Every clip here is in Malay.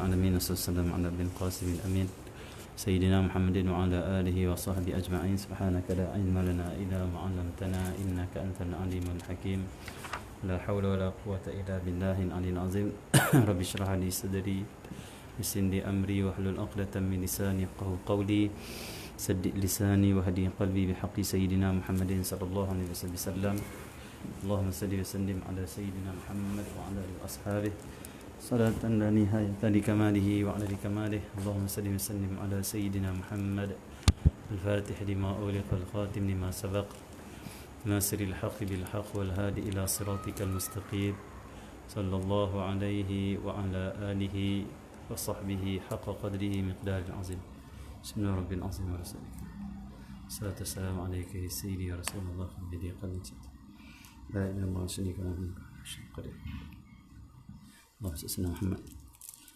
العالمين والسلام على ابن القاسم الأمين سيدنا محمد وعلى آله وصحبه أجمعين. سبحانك لا علم لنا إلا ما علمتنا إنك أنت العليم الحكيم. لا حول ولا قوة إلا بالله العلي العظيم. رب اشرح لي صدري ويسر لي أمري واحلل عقدة من لساني يفقهوا قولي سدد لساني وهدي قلبي بحق سيدنا محمد صلى الله عليه وسلم. اللهم صل وسلم على سيدنا محمد وعلى آله وأصحابه صلاة لا نهاية لكماله وعلى كماله. اللهم صل وسلم على سيدنا محمد الفاتح لما أغلق الخاتم لما سبق ناصر الحق بالحق والهادي إلى صراطك المستقيم صلى الله عليه وعلى آله وصحبه حق قدره مقدار العظيم. بسم الله رب العظيم ورسوله الصلاة والسلام عليك يا سيدي يا رسول الله الذي قلت لا إله إلا الله شريك له قدير. اللهم صل محمد.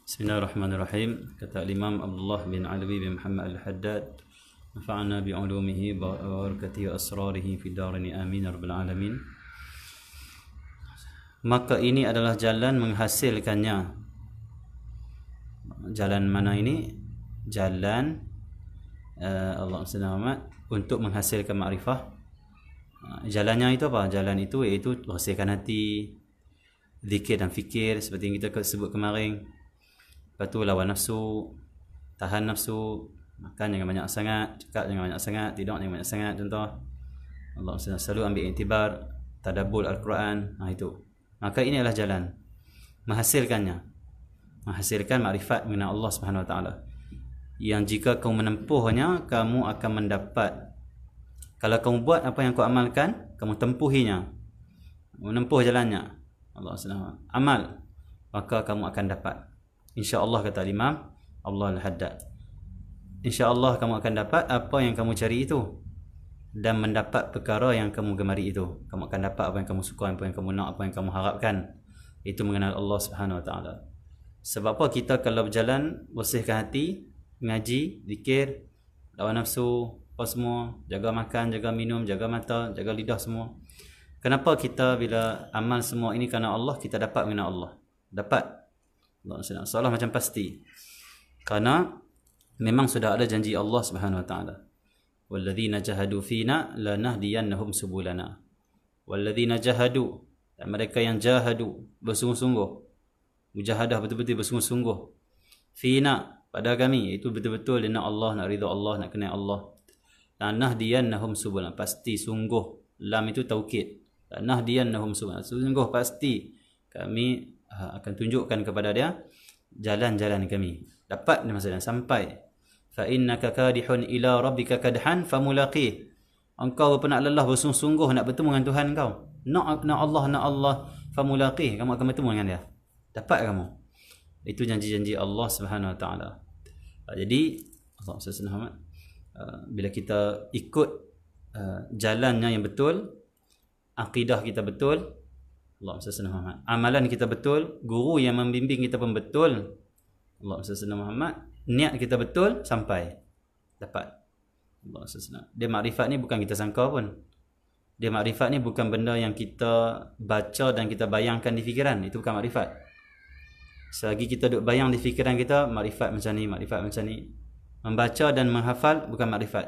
Bismillahirrahmanirrahim. Kata Imam Abdullah bin Alwi bin Muhammad Al-Haddad, nafa'na bi ulumihi wa barakatihi wa asrarihi fi darini amin ya rabbal alamin. Maka ini adalah jalan menghasilkannya. Jalan mana ini? Jalan Allah Subhanahu untuk menghasilkan makrifah. Jalannya itu apa? Jalan itu iaitu bersihkan hati, zikir dan fikir seperti yang kita sebut kemarin. Lepas tu lawan nafsu, tahan nafsu, makan jangan banyak sangat, cakap jangan banyak sangat, tidur jangan banyak sangat, contoh. Allah selalu ambil iktibar, tadabbur Al-Quran, itu. Maka ini adalah jalan menghasilkannya. Menghasilkan makrifat mengenai Allah Subhanahu Wa Taala. Yang jika kamu menempuhnya, kamu akan mendapat. Kalau kamu buat apa yang kau amalkan, kamu tempuhinya, menempuh jalannya, Allah SWT amal, maka kamu akan dapat. InsyaAllah, kata Imam Allah Al-Haddad, InsyaAllah kamu akan dapat apa yang kamu cari itu, dan mendapat perkara yang kamu gemari itu. Kamu akan dapat apa yang kamu suka, apa yang kamu nak, apa yang kamu harapkan. Itu mengenal Allah Subhanahu Wa Taala. Sebab apa kita kalau berjalan, bersihkan hati, ngaji, zikir, lawan nafsu, apa semua, jaga makan, jaga minum, jaga mata, jaga lidah semua. Kenapa kita bila amal semua ini kerana Allah, kita dapat mengenal Allah? Dapat. Allah Soalah macam pasti. Kerana memang sudah ada janji Allah Subhanahu Wa Taala. Walladzina jahadu fina lanahdiyannahum subulana. Walladzina jahadu, dan mereka yang jahadu, bersungguh-sungguh. Mujahadah betul-betul bersungguh-sungguh. Fina, pada kami, itu betul-betul dia nak Allah, nak ridha Allah, nak kenal Allah. Lanahdiyannahum subulana, pasti, sungguh. Lam itu taukid. Lanahdiyannahum subulana, sungguh pasti kami akan tunjukkan kepada dia jalan-jalan kami. Dapat dia maksudnya sampai. Fa innaka kadihun ila rabbika kadhan famulaqih. Engkau pernah lelah bersungguh-sungguh nak bertemu dengan Tuhan kau. Nak Allah famulaqih, kamu akan bertemu dengan dia. Dapat kamu. Itu janji-janji Allah Subhanahu Wa Taala. Jadi Allah SWT, bila kita ikut jalannya yang betul, akidah kita betul, Allah SWT, amalan kita betul, guru yang membimbing kita pun betul, Allah SWT, niat kita betul, sampai dapat. Allah SWT. Dia makrifat ni bukan kita sangka pun. Dia makrifat ni bukan benda yang kita baca dan kita bayangkan di fikiran. Itu bukan makrifat. Selagi kita duk bayang di fikiran kita, makrifat macam ni, makrifat macam ni. Membaca dan menghafal bukan makrifat.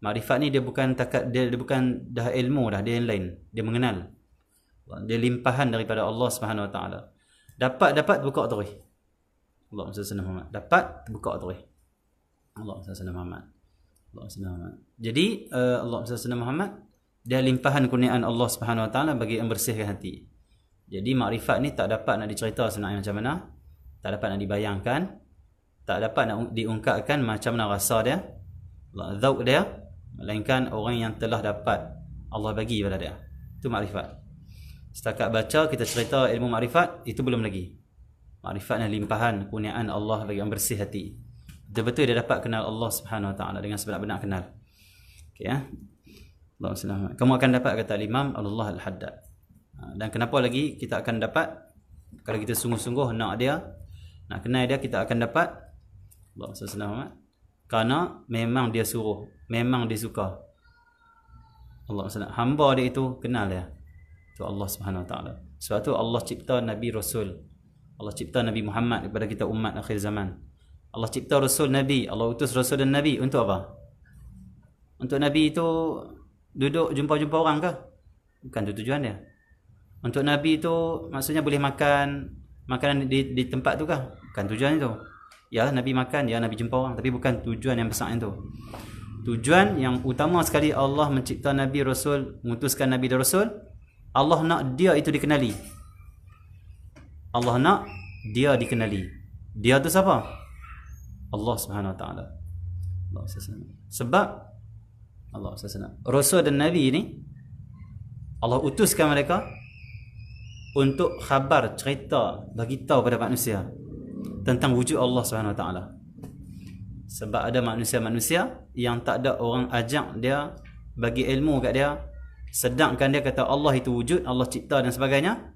Makrifat ni dia bukan takat, dia bukan dah ilmu dah, dia yang lain. Dia mengenal. Dia limpahan daripada Allah Subhanahu Wa Taala. Dapat buka terus. Allah SWT. Dapat buka terus. Allah SWT. Allah SWT. Jadi Allah SWT, dia limpahan kurniaan Allah Subhanahu Wa Taala bagi yang bersihkan hati. Jadi makrifat ni tak dapat nak dicerita sebenarnya macam mana, tak dapat nak dibayangkan, tak dapat nak diungkapkan macam mana rasa dia, zauq dia, melainkan orang yang telah dapat Allah bagi pada dia. Itu makrifat. Setakat baca kita cerita ilmu makrifat, itu belum lagi. Makrifat ni limpahan kurniaan Allah bagi yang bersih hati. Betul-betul dia dapat kenal Allah Subhanahu Wa Taala dengan sebenar-benar kenal. Okey ya. Allah SWT. Kamu akan dapat, kata Imam Abdullah Al-Haddad. Dan kenapa lagi kita akan dapat? Kalau kita sungguh-sungguh nak dia, nak kenal dia, kita akan dapat. Allah SWT. Kerana memang dia suruh, memang dia suka. Allah SWT. Hamba dia itu kenal dia. Itu Allah Subhanahu Wa Taala. Sebab tu Allah cipta Nabi Rasul. Allah cipta Nabi Muhammad kepada kita umat akhir zaman. Allah cipta Rasul Nabi, Allah utus Rasul dan Nabi untuk apa? Untuk Nabi itu duduk jumpa-jumpa orang ke? Bukan itu tujuan dia. Untuk Nabi itu maksudnya boleh makan makanan di tempat tu kah? Bukan tujuan itu. Ya, Nabi makan, ya Nabi jumpa orang, tapi bukan tujuan yang besar itu. Tujuan yang utama sekali Allah mencipta Nabi Rasul, mengutuskan Nabi dan Rasul, Allah nak dia itu dikenali. Allah nak dia dikenali. Dia tu siapa? Allah Subhanahu Wa Taala. Allah sebab Allah Rasul dan Nabi ini Allah utuskan mereka untuk khabar, cerita, bagi tahu pada manusia tentang wujud Allah Subhanahu Wa Taala. Sebab ada manusia-manusia yang tak ada orang ajak dia, bagi ilmu kat dia, sedangkan dia kata Allah itu wujud, Allah cipta dan sebagainya.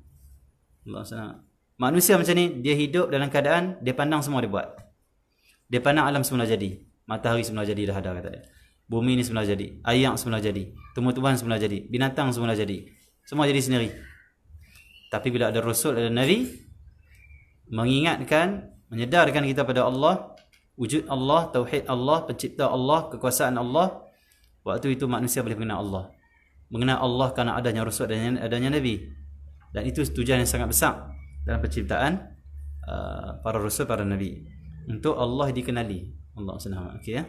Allah Subhanahu. Manusia macam ni, dia hidup dalam keadaan dia pandang semua dia buat. Dia pandang alam semula jadi. Matahari semula jadi, dah ada kata dia. Bumi ni semula jadi, air semula jadi, tumbuh-tumbuhan semula jadi, binatang semula jadi. Semua jadi sendiri. Tapi bila ada Rasul, ada Nabi, mengingatkan, menyedarkan kita pada Allah, wujud Allah, tauhid Allah, pencipta Allah, kekuasaan Allah, waktu itu manusia boleh mengenal Allah. Mengenal Allah kerana adanya Rasul dan adanya Nabi. Dan itu tujuan yang sangat besar dalam penciptaan para Rasul, para Nabi. Untuk Allah dikenali. Allah SWT. Okay, ya?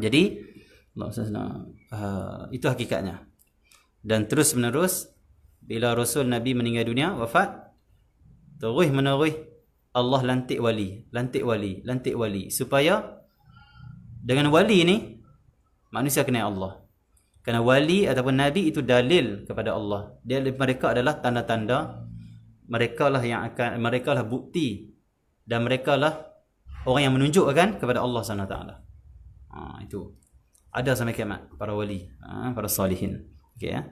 Jadi, Allah SWT, itu hakikatnya. Dan terus menerus, bila Rasul Nabi meninggal dunia, wafat, terus menerus Allah lantik wali, lantik wali, lantik wali, supaya dengan wali ni manusia kenal Allah. Kerana wali ataupun Nabi itu dalil kepada Allah. Dia, mereka adalah tanda-tanda, mereka lah yang akan, mereka lah bukti, dan mereka lah orang yang menunjukkan kepada Allah SWT. Itu ada sampai kiamat para wali, para salihin. Okey, ya.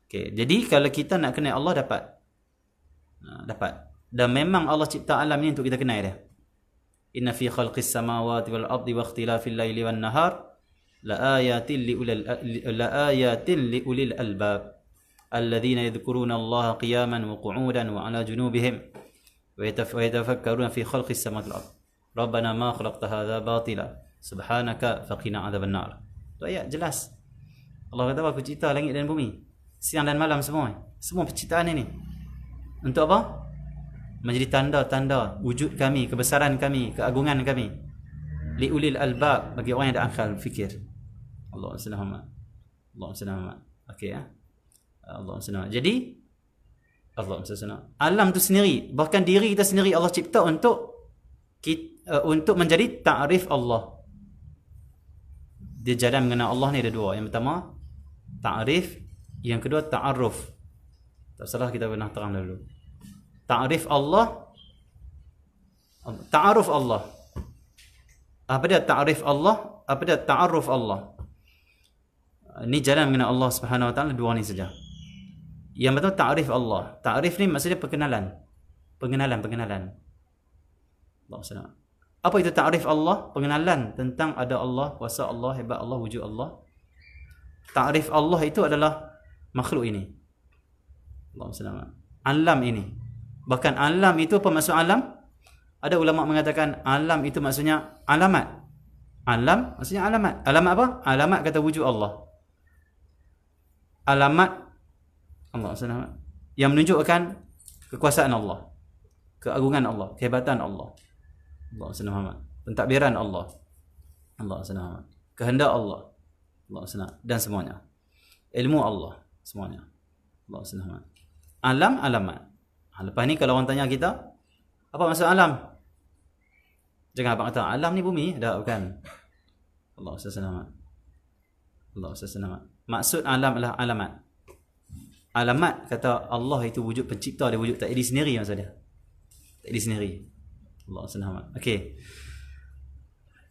Okay. Jadi kalau kita nak kenal Allah, dapat. Dan memang Allah cipta alam ni untuk kita kenal dia. Inna fi khalqis samawati wal ardi wa ikhtilafil laili wan nahar la ayatin li ulil albab alladhina yadhkuruna Allah qiyaman wa qu'udan wa ala junubihim wa yatafakkaruna fi khalqis samawati wal ardi rabbana ma khalaqta hadha batila subhanaka faqina adzaban nar. Tu ayat jelas. Allah kata aku cipta langit dan bumi, siang dan malam semua penciptaan ini. Untuk apa? Menjadi tanda-tanda wujud kami, kebesaran kami, keagungan kami. Liulil albab, bagi orang yang ada akal fikir. Allah SWT. Allah SWT. Okey, ya. Allah SWT. Jadi Allah SWT. Alam tu sendiri, bahkan diri kita sendiri Allah cipta untuk menjadi ta'rif Allah. Dia jalan mengenal Allah ni ada dua. Yang pertama ta'rif, yang kedua ta'aruf. Tak salah kita pernah terang dulu. Ta'rif Allah, ta'aruf Allah. Apa dia ta'rif Allah? Apa dia ta'aruf Allah? Ni jalan mengenal Allah Subhanahu Wa Taala, dua ni saja. Yang pertama ta'rif Allah. Ta'rif ni maksudnya pengenalan. Pengenalan. Allah SWT. Apa itu ta'rif Allah? Pengenalan tentang ada Allah, kuasa Allah, hebat Allah, wujud Allah. Ta'rif Allah itu adalah makhluk ini. Allah SWT. Alam ini. Bahkan alam itu apa maksud alam? Ada ulama mengatakan alam itu maksudnya alamat. Alam maksudnya alamat. Alamat apa? Alamat kata wujud Allah. Alamat Allah SWT yang menunjukkan kekuasaan Allah, keagungan Allah, kehebatan Allah. Allah SWT. Pentadbiran Allah. Allah SWT. Kehendak Allah. Allah SWT. Dan semuanya. Ilmu Allah. Semuanya. Allah SWT. Alam, alamat. Lepas ni kalau orang tanya kita, apa maksud alam? Jangan abang kata, alam ni bumi. Dah, bukan. Allah SWT. Allah SWT. Maksud alam adalah alamat. Alamat kata Allah itu wujud pencipta, dia wujud tak ada sendiri maksud dia. Tak ada sendiri. Allah SWT. Okey.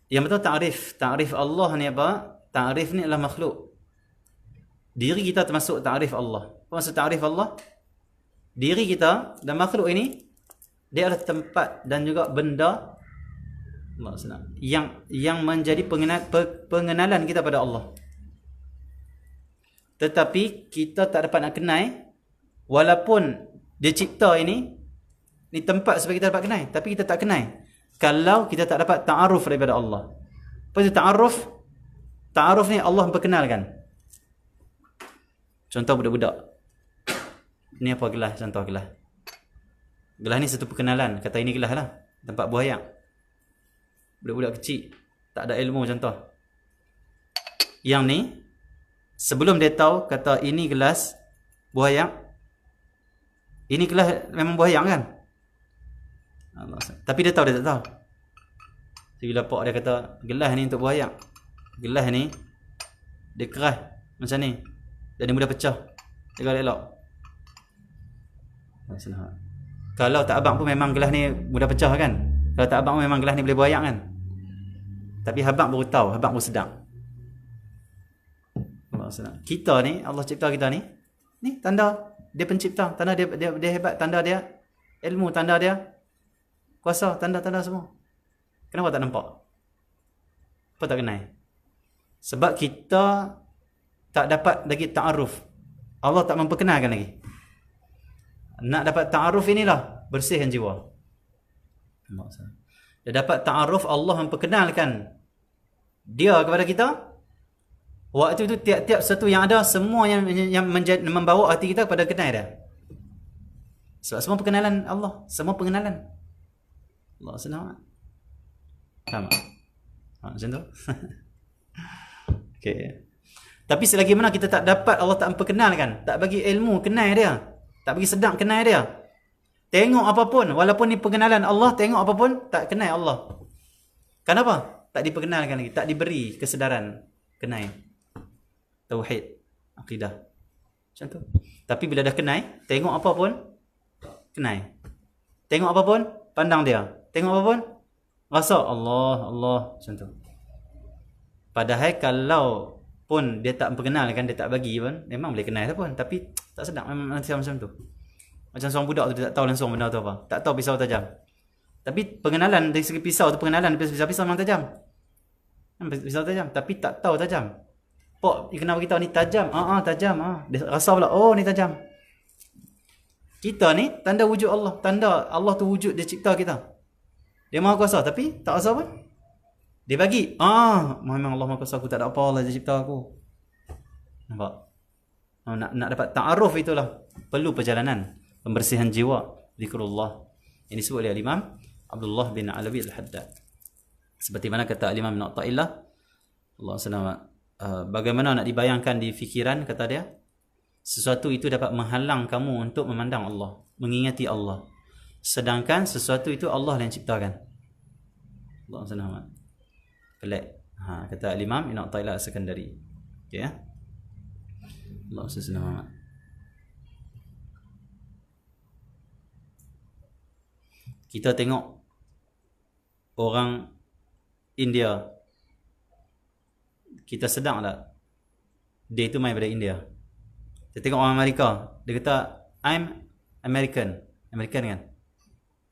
Yang betul ta'rif. Ta'rif Allah ni apa? Ta'rif ni adalah makhluk. Diri kita termasuk ta'rif Allah. Apa maksud ta'rif Allah? Diri kita dan makhluk ini, dia adalah tempat dan juga benda yang menjadi pengenalan kita pada Allah. Tetapi kita tak dapat nak kenal, walaupun dia cipta ini, Ni tempat supaya kita dapat kenal, tapi kita tak kenal kalau kita tak dapat ta'aruf daripada Allah. Apa itu ta'aruf? Ta'aruf ni Allah memperkenalkan. Contoh budak-budak. Ni apa gelas? Contoh gelas. Gelas ni satu perkenalan. Kata ini gelas lah. Tempat buah ayak. Budak-budak kecil. Tak ada ilmu contoh. Yang ni, sebelum dia tahu kata ini gelas buah ayak. Ini gelas memang buah ayak kan? Allah. Tapi dia tahu, dia tak tahu. Jadi bila pak dia kata, gelas ni untuk buah ayak. Gelas ni, dia keras macam ni. Dan dia mudah pecah. Dia elok. Kalau tak abang pun memang gelas ni mudah pecah kan. Kalau tak abang pun memang gelas ni boleh buah ayak kan. Tapi abang baru tahu, abang baru sedar. Kita ni, Allah cipta kita ni tanda dia pencipta, tanda dia hebat, tanda dia ilmu, tanda dia kuasa, tanda-tanda semua. Kenapa tak nampak? Apa tak kenal? Sebab kita tak dapat lagi ta'aruf. Allah tak memperkenalkan lagi. Nak dapat ta'aruf inilah bersihkan jiwa. Dia dapat ta'aruf, Allah memperkenalkan dia kepada kita. Waktu itu tiap-tiap satu yang ada, semua yang membawa hati kita kepada kenal dia. Sebab semua perkenalan Allah, semua pengenalan Allah senang. Sama. Macam tu. Okay. Tapi selagi mana kita tak dapat, Allah tak memperkenalkan, tak bagi ilmu kenal dia, tak bagi sedang kenal dia. Tengok apapun, walaupun ni pengenalan Allah, tengok apapun tak kenal Allah. Kenapa? Tak diperkenalkan lagi, tak diberi kesedaran kenal tauhid, akidah. Macam tu. Tapi bila dah kenal, tengok apa pun kenal. Tengok apa pun pandang dia. Tengok apa pun rasa Allah, Allah, macam tu. Padahal kalau pun dia tak memperkenalkan, dia tak bagi pun, memang boleh kenal pun, tapi tak sedap memang macam tu. Macam seorang budak tu, dia tak tahu langsung benda tu apa. Tak tahu pisau tajam. Tapi pengenalan dari segi pisau tu, pengenalan pisau memang tajam. Pisau tajam, tapi tak tahu tajam. Pok, dia kena beritahu ni tajam. Tajam. Dia rasa pula, oh ni tajam. Kita ni tanda wujud Allah. Tanda Allah tu wujud, dia cipta kita. Dia maha kuasa, tapi tak rasa pun. Dia bagi. Memang Allah maha kuasa, aku tak ada apa, Allah dia cipta aku. Nampak? Nak dapat ta'aruf itulah. Perlu perjalanan. Pembersihan jiwa. Zikrullah. Ini disebut oleh Imam Abdullah bin Alawi al-Haddad. Seperti mana kata Imam Ibn Atta'illah. Allah SWT. Bagaimana nak dibayangkan di fikiran, kata dia, sesuatu itu dapat menghalang kamu untuk memandang Allah, mengingati Allah, sedangkan sesuatu itu Allah yang ciptakan. Allah SWT. Pelik. Kata Imam Ibn Atta'illah As-Sakandari. Okay, ya? Allah SWT. Kita tengok orang India, kita sedang tak dia itu main pada India. Kita tengok orang Amerika, dia kata I'm American kan.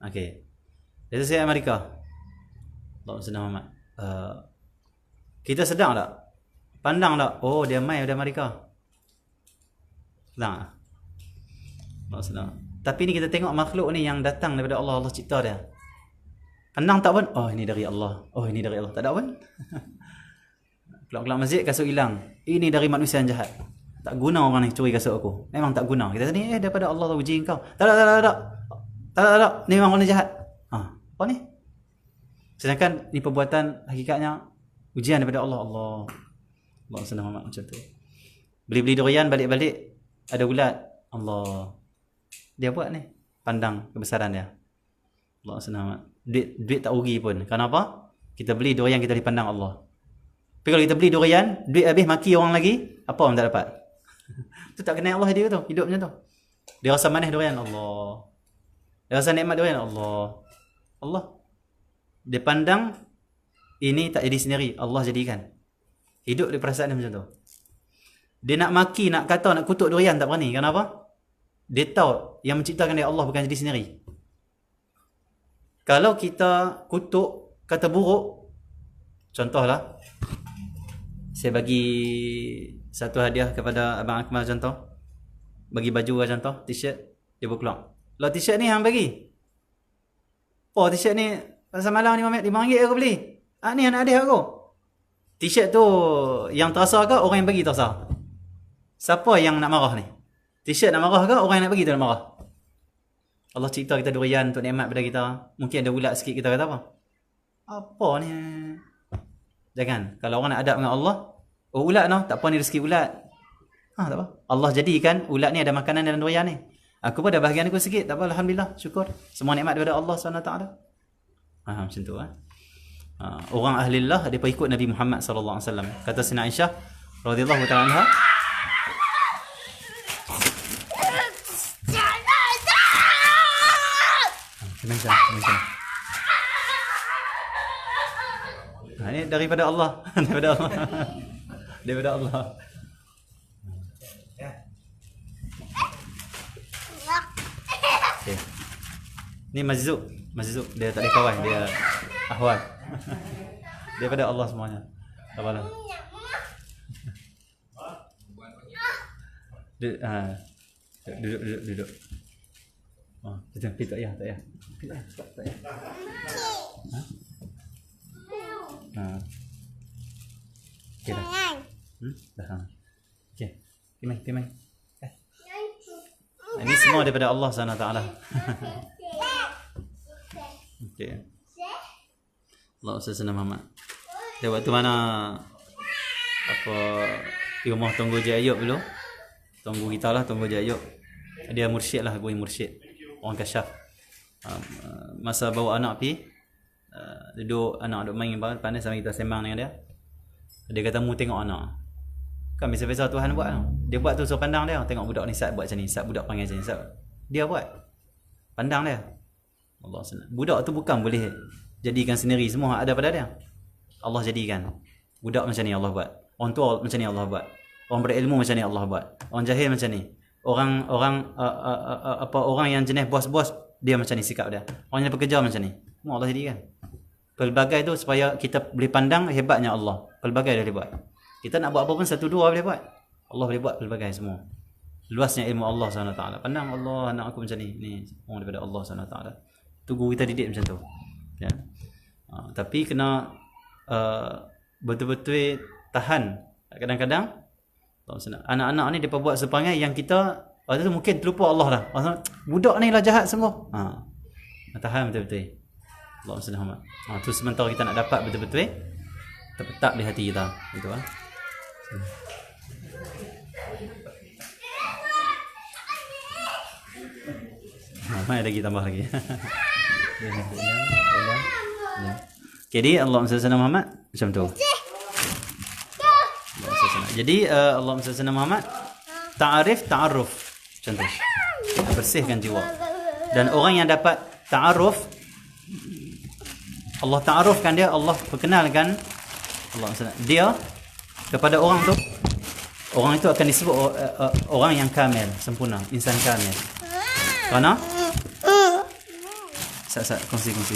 Okay, dia kata saya Amerika. Allah SWT. Kita sedang tak pandang tak, oh dia main pada Amerika. Sedang tak? Allah SWT. Tapi ni kita tengok makhluk ni yang datang daripada Allah, Allah cipta dia. Pandang tak pun, oh ini dari Allah, oh ini dari Allah. Tak ada pun. Keluar masjid, kasut hilang. Ini dari manusia yang jahat. Tak guna orang ni curi kasut aku. Memang tak guna. Kita ni daripada Allah tu uji kau. Tak. Ni memang orang ni jahat. Apa ni? Sedangkan ni perbuatan hakikatnya ujian daripada Allah. Allah senang macam tu. Beli-beli durian, balik-balik ada ulat. Allah. Dia buat ni. Pandang kebesaran dia. Allah senang. Duit tak rugi pun. Kenapa? Kita beli durian, kita dipandang Allah. Tapi kalau kita beli durian, duit habis maki orang lagi, apa orang tak dapat? Itu tak kenal Allah dia tu, hidup macam tu. Dia rasa manis durian, Allah. Dia rasa nikmat durian, Allah. Allah. Dia pandang ini tak jadi sendiri, Allah jadikan. Hidup di perasaan dia macam tu. Dia nak maki, nak kata, nak kutuk durian tak berani. Kenapa? Dia tahu yang menciptakan dia Allah, bukan jadi sendiri. Kalau kita kutuk, kata buruk, contohlah, saya bagi satu hadiah kepada Abang Akmal contoh. Bagi baju lah contoh, t-shirt, dia berkeluar. Kalau t-shirt ni hang bagi, Oh, t-shirt ni pasal malam ni RM5 aku beli. Ni anak adik aku. T-shirt tu yang terasa ke orang yang bagi terasa? Siapa yang nak marah ni? T-shirt nak marah ke orang yang nak bagi tu nak marah? Allah cipta kita durian untuk nikmat pada kita. Mungkin ada ulat sikit kita kata apa? Apa ni? Jangan. Kalau orang nak adab dengan Allah, ulat no, tak apa ni rezeki ulat. Tak apa. Allah jadikan ulat ni ada makanan dalam durian ni. Aku pun dah bahagian aku sikit. Tak apa, alhamdulillah, syukur. Semua nikmat daripada Allah SWT. Macam tu orang ahlillah dia ikut Nabi Muhammad sallallahu alaihi wasallam. Kata Sina Aisyah radhiyallahu ta'ala anha, ini daripada Allah. Daripada Allah. Daripada Allah. Okay. Ni Mazzuq dia tak ada kawan, dia ahwal. Daripada Allah semuanya. Tak apalah. Duduk. Tak payah. Tak payah. Okey dah. Dah. Okey. Timai. Ini semua daripada Allah SWT. Okey. Allah SWT Muhammad. Dia waktu mana di rumah Tunggu Haji Ayub dulu. Tunggu kita lah, Tunggu Haji Ayub. Dia mursyid lah, guru mursyid. Orang kasyaf. Masa bawa anak pi, anak duduk main pandai sama kita sembang dengan dia. Dia kata mu tengok anak. Kan biasa-biasa Tuhan buat tau. Dia buat tu so pandang dia. Tengok budak ni Sat buat macam ni, Sat budak panggil macam ni, Sat. Dia buat. Pandang dia. Allah SWT. Budak tu bukan boleh jadikan sendiri, semua ada pada dia. Allah jadikan. Budak macam ni Allah buat. Orang tua macam ni Allah buat. Orang berilmu macam ni Allah buat. Orang jahil macam ni. Orang yang jenis bos-bos, dia macam ni sikap dia. Orang yang pekerja macam ni. Semua Allah jadikan. Pelbagai tu supaya kita boleh pandang hebatnya Allah. Pelbagai dia boleh buat. Kita nak buat apa pun satu dua boleh buat. Allah boleh buat pelbagai semua. Luasnya ilmu Allah SWT. Pandang Allah, anak aku macam ni. Ni orang daripada Allah SWT. Tu guru kita didik macam tu. Ya. Tapi kena betul-betul tahan. Kadang-kadang anak-anak ni mereka buat seperangai yang kita waktu tu mungkin terlupa Allah dah. Budak ni lah jahat sungguh. Tahan betul-betul. Allah SWT. Tu sementara kita nak dapat betul-betul terpetak di hati kita. Itu mai lagi tambah lagi. Jadi Allah SWT Muhammad macam tu. Jadi Allah SWT Muhammad ta'arif ta'aruf macam tu. Bersihkan jiwa. Dan orang yang dapat ta'aruf, Allah ta'arufkan dia, Allah perkenalkan Allah SWT dia kepada orang tu. Orang itu akan disebut orang yang kamil, sempurna, insan kamil. Kerana Sat kongsi. Ada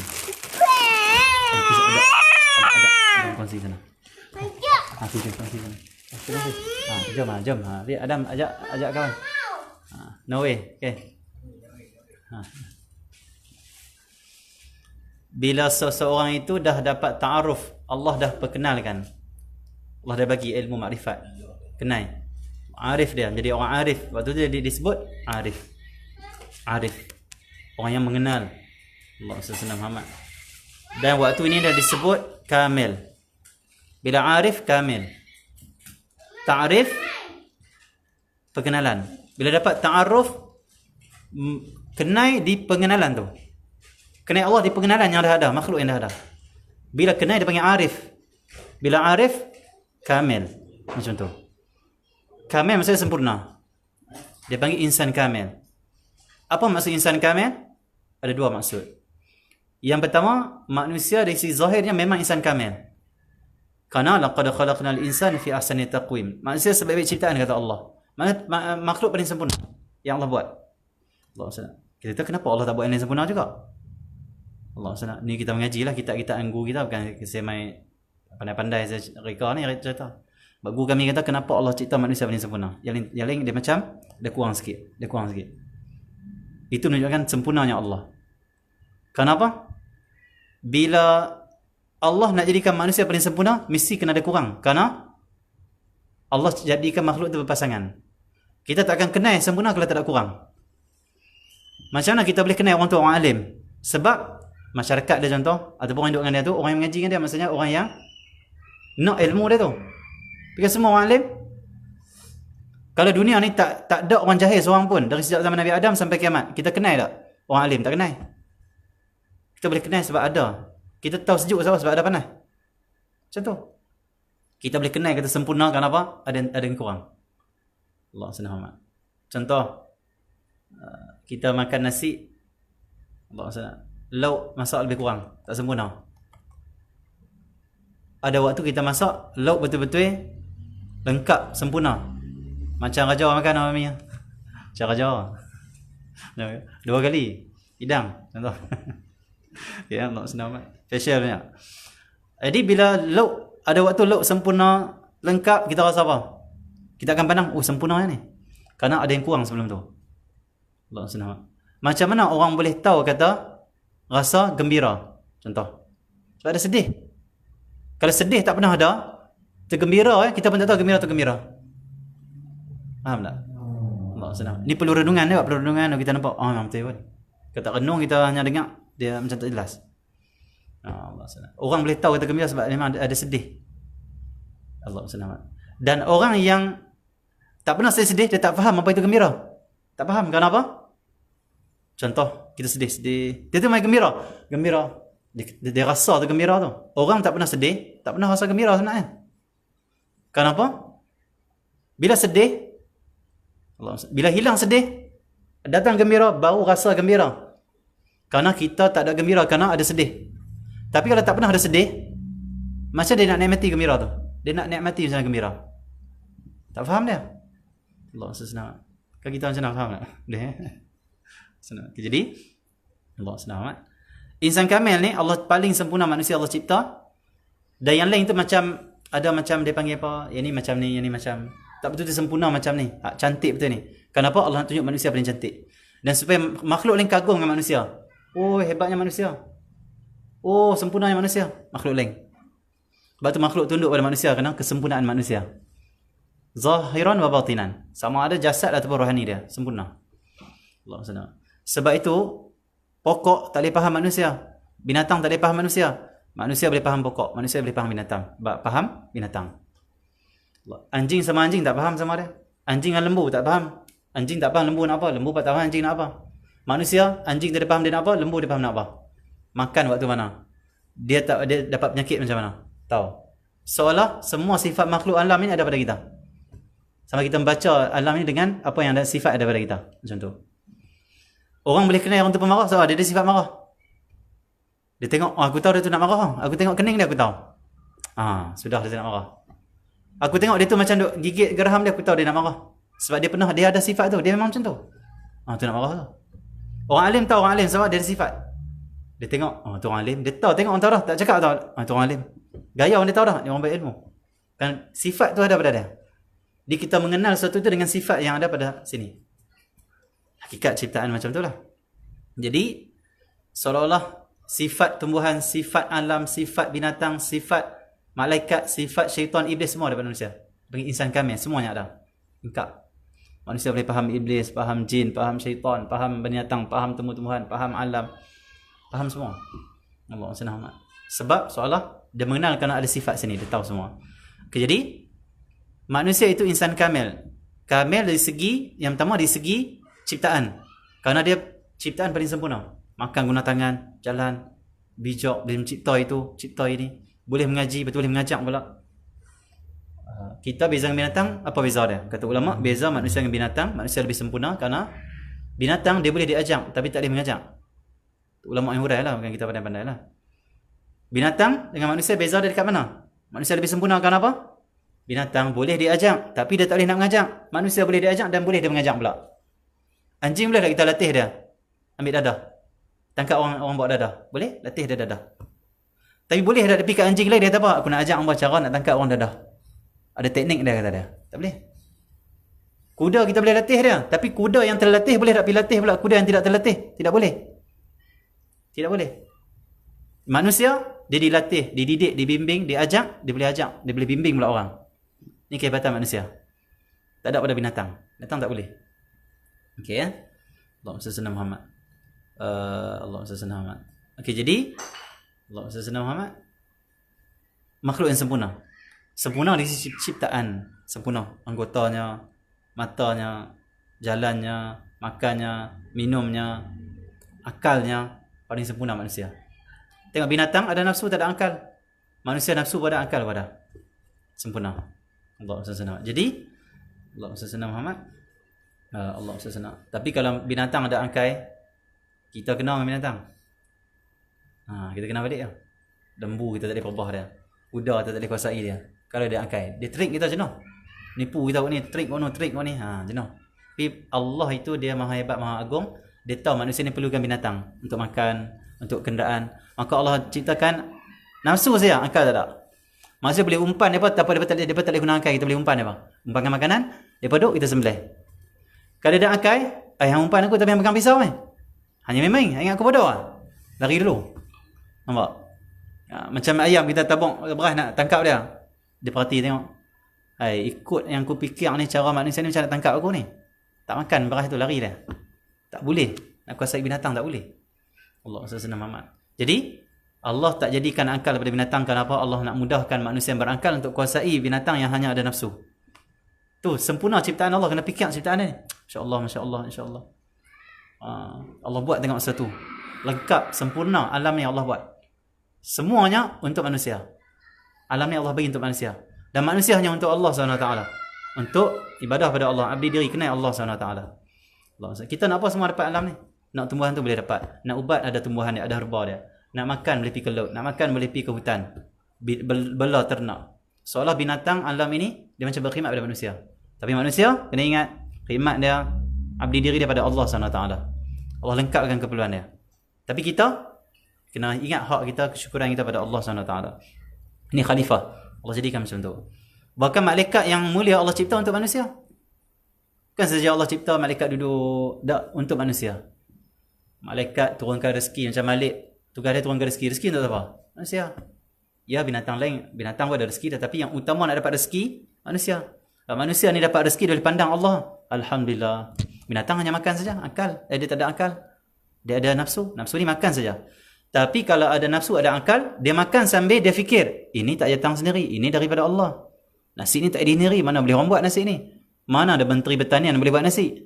kongsi sana. Kongsi sana. Jom. Lihat Adam ajak kawan. No way. Okay. Bila seseorang itu dah dapat ta'aruf, Allah dah perkenalkan. Allah dah bagi ilmu makrifat. Kenal. Arif dia. Jadi orang arif. Waktu tu dia disebut arif. Orang yang mengenal Allah SWT Muhammad. Dan waktu ini dah disebut kamil. Bila arif, kamil. Ta'arif, perkenalan. Bila dapat ta'aruf, kenal di pengenalan tu. Kenal Allah di pengenalan yang dah ada, makhluk yang dah ada. Bila kenal dia panggil arif. Bila arif, kamil. Macam tu. Kamil maksudnya sempurna. Dia panggil insan kamil. Apa maksud insan kamil? Ada dua maksud. Yang pertama, manusia dari sisi zahirnya memang insan kamil. Karena laqad khalaqnal insana fi ahsani taqwim. Manusia sebaik-baik ciptaan kata Allah. Makhluk paling sempurna yang Allah buat. Allah SWT. Kita tahu kenapa Allah tak buat yang sempurna juga. Allah SWT. Ni kita mengaji lah, kita guru kita bukan semai pandai-pandai reka ni cerita. Guru kami kata kenapa Allah cipta manusia paling sempurna. Yang lain dia macam dia kurang sikit. Itu menunjukkan sempurnanya Allah. Kenapa? bila Allah nak jadikan manusia paling sempurna, mesti kena ada kurang. Kerana Allah jadikan makhluk itu berpasangan. Kita tak akan kenal sempurna kalau tak ada kurang. Macam mana kita boleh kenal orang tu orang alim? Sebab masyarakat dia contoh, ataupun orang duduk dengan dia tu, orang yang mengaji dengan dia, maksudnya orang yang nak ilmu dia tu. Bukan semua orang alim. Kalau dunia ni tak ada orang jahil seorang pun, dari sejak zaman Nabi Adam sampai kiamat, kita kenal tak? Orang alim tak kenal. Kita boleh kenal sebab ada. Kita tahu sejuk sebab ada panas. Macam tu. Kita boleh kenal kata sempurna kerana apa? Ada yang kurang. Allah SWT. Contoh, kita makan nasi, Allah SWT, lauk masak lebih kurang, tak sempurna. Ada waktu kita masak, lauk betul-betul lengkap, sempurna. Macam raja makan apa ni? Macam raja. 2 kali. Hidang, contoh. Ya, Allah SWT. Facial banyak. Jadi bila lauk, ada waktu lauk sempurna, lengkap, kita rasa apa? Kita akan pandang, oh sempurna ni. Kerana ada yang kurang sebelum tu. Allah SWT. Macam mana orang boleh tahu kata rasa gembira? Contoh. Sebab ada sedih. Kalau sedih tak pernah ada, tergembira kita pun tak tahu gembira atau gembira. Faham tak? Allah SWT. Ni perlu renungan juga, perlu renungan kita nampak. Oh memang betul pun. Kalau tak renung kita hanya dengar, dia macam tak jelas. Allah SWT. Orang boleh tahu kata gembira sebab memang ada sedih. Allah SWT. Dan orang yang tak pernah sedih, dia tak faham apa itu gembira. Tak faham, kenapa? Contoh, kita sedih. Dia tu main gembira. Dia rasa tu gembira tu. Orang tak pernah sedih, tak pernah rasa gembira sebenarnya. Kenapa? Bila sedih, bila hilang sedih, datang gembira, baru rasa gembira. Kerana kita tak ada gembira, kerana ada sedih. Tapi kalau tak pernah ada sedih, macam dia nak nikmati gembira tu? Dia nak nikmati macam gembira. Tak faham dia? Allah SWT. Kan kita macam mana faham tak? Boleh Jadi Allah SWT. Insan kamil ni Allah paling sempurna manusia Allah cipta. Dan yang lain tu macam, ada macam dia panggil apa? Yang ni macam tak betul-betul sempurna macam ni. Cantik betul ni. Kenapa Allah nak tunjuk manusia paling cantik? Dan supaya makhluk lain kagum dengan manusia. Oh hebatnya manusia. Oh sempurnanya manusia. Makhluk lain. Sebab tu makhluk tunduk pada manusia kerana kesempurnaan manusia. Zahiran wa batinan. Sama ada jasad ataupun rohani dia. Sempurna. Allah SWT. Sebab itu, pokok tak boleh faham manusia. Binatang tak boleh faham manusia. Manusia boleh faham pokok. Manusia boleh faham binatang. Faham binatang. Anjing sama anjing tak faham sama dia. Anjing dengan lembu tak faham. Anjing tak faham lembu nak apa. Lembu tak faham anjing nak apa. Manusia, anjing tak faham dia nak apa. Lembu dia faham nak apa. Makan waktu mana. Dia dapat penyakit macam mana. Tahu. Seolah semua sifat makhluk alam ini ada pada kita. Sama kita membaca alam ini dengan apa yang ada sifat ada pada kita. Macam tu. Orang boleh kenal orang tu pemarah sebab dia ada sifat marah. Dia tengok, aku tahu dia tu nak marah. Aku tengok kening dia, aku tahu. Sudah dia nak marah. Aku tengok dia tu macam duk gigit geraham dia, aku tahu dia nak marah. Sebab dia ada sifat tu. Dia memang macam tu. Tu nak marah tu. Orang alim tahu orang alim sebab dia ada sifat. Dia tengok, tu orang alim. Dia tahu, tengok orang tahu dah. Tak cakap tahu. Tu orang alim. Gaya orang dia tahu dah. Dia orang berilmu. Kan sifat tu ada pada dia. Jadi kita mengenal sesuatu itu dengan sifat yang ada pada sini. Hakikat ciptaan macam itulah. Jadi seolah-olah sifat tumbuhan, sifat alam, sifat binatang, sifat malaikat, sifat syaitan, iblis semua ada pada manusia. Bagi insan kamil semuanya ada. Lengkap. Manusia boleh faham iblis, faham jin, faham syaitan, faham binatang, faham tumbuh-tumbuhan, faham alam, faham semua. Allah SWT. Sebab seolah dia mengenal kerana ada sifat sini, dia tahu semua. Jadi manusia itu insan kamil. Kamil dari segi, yang pertama dari segi ciptaan. Kerana dia ciptaan paling sempurna. Makan guna tangan, jalan, bijak, boleh mencipta itu, cipta ini. Boleh mengaji, betul boleh mengajak pula. Kita beza dengan binatang, apa beza dia? Kata ulama, beza manusia dengan binatang, manusia lebih sempurna kerana binatang dia boleh diajak, tapi tak boleh mengajak. Ulama yang hurai lah, bukan kita pandai-pandai lah. Binatang dengan manusia beza dia dekat mana? Manusia lebih sempurna kerana apa? Binatang boleh diajak, tapi dia tak boleh nak mengajak. Manusia boleh diajak dan boleh dia mengajak pula. Anjing boleh tak kita latih dia? Ambil dadah. Tangkap orang bawa dadah. Boleh? Latih dia dadah. Tapi boleh tak pergi kat anjing lain, dia kata apa? Aku nak ajak orang cara nak tangkap orang dadah. Ada teknik dia kata dia. Tak boleh. Kuda kita boleh latih dia. Tapi kuda yang terlatih boleh tak pergi latih pula kuda yang tidak terlatih? Tidak boleh. Tidak boleh. Manusia, dia dilatih, dididik, dibimbing, diajak, dia boleh bimbing pula orang. Ini kehebatan manusia. Tak ada pada binatang. Binatang tak boleh. Okey ya. Allahumma salli ala Muhammad. Allahumma salli ala Muhammad. Okey, jadi Allahumma salli ala Muhammad. Makhluk yang sempurna. Sempurna dari sisi ciptaan, sempurna anggotanya, matanya, jalannya, makannya, minumnya, akalnya, paling sempurna manusia. Tengok binatang ada nafsu tak ada akal. Manusia nafsu pada akal pada. Sempurna. Allahumma salli ala Muhammad. Jadi Allahumma salli ala Muhammad. Allahumma salli ala. Tapi kalau binatang ada akal, kita kenal dengan binatang. Kita kenal balik dia. Lembu kita tak boleh perbah dia. Kuda kita tak boleh kuasai dia. Kalau dia akal, dia trik kita jenuh. Nipu kita ni, trik kau ni, jenuh. Tapi Allah itu dia maha hebat, maha agung. Dia tahu manusia ni perlukan binatang untuk makan, untuk kenderaan. Maka Allah ciptakan nafsu saja, akal tak ada. Manusia boleh umpan dia tak boleh guna akal, kita boleh umpan dia. Umpankan makanan, dia duduk kita sembelih. Kalau dia akal, hang umpan aku tapi hang pegang pisau ni. Hanya main, ingat aku bodoh ah. Lari dulu. Nampak? Macam ayam kita tabung beras nak tangkap dia. Dia perhati tengok. Ikut yang aku fikir ni, cara manusia ni macam nak tangkap aku ni. Tak makan beras tu, lari dia. Tak boleh. Nak kuasai binatang tak boleh. Allah SWT Muhammad. Jadi Allah tak jadikan akal daripada binatang. Kenapa? Allah nak mudahkan manusia yang berakal untuk kuasai binatang yang hanya ada nafsu. Tu sempurna ciptaan Allah. Kena fikir ciptaan ni. InsyaAllah, insyaAllah. Allah buat tengok satu. Lengkap, sempurna alam yang Allah buat. Semuanya untuk manusia. Alam ni Allah bagi untuk manusia. Dan manusia hanya untuk Allah SWT. Untuk ibadah pada Allah. Abdi diri kenal Allah SWT. Kita nak apa semua dapat alam ni? Nak tumbuhan tu boleh dapat. Nak ubat ada tumbuhan dia, ada herba dia. Nak makan boleh pergi ke laut. Nak makan boleh pergi ke hutan. Bela ternak. Seolah binatang alam ini dia macam berkhidmat pada manusia. Tapi manusia kena ingat khidmat dia, abdi diri dia pada Allah SWT. Allah lengkapkan keperluan dia. Tapi kita kena ingat hak kita, kesyukuran kita pada Allah SWT. Ini khalifah. Allah jadikan macam tu. Bahkan malaikat yang mulia Allah cipta untuk manusia. Kan saja Allah cipta malaikat duduk untuk manusia. Malaikat turunkan rezeki macam Malik. Tugas dia turunkan rezeki. Rezeki untuk apa? Manusia. Ya, binatang lain. Binatang pun ada rezeki. Tetapi yang utama nak dapat rezeki, manusia. Kalau manusia ni dapat rezeki dari pandang Allah, alhamdulillah. Binatang hanya makan saja. Akal. Dia tak ada akal. Dia ada nafsu. Nafsu ni makan saja. Tapi kalau ada nafsu, ada akal, dia makan sambil dia fikir, ini tak datang sendiri, ini daripada Allah. Nasi ni tak ada sendiri, mana boleh orang buat nasi ni? Mana ada Menteri Pertanian yang boleh buat nasi?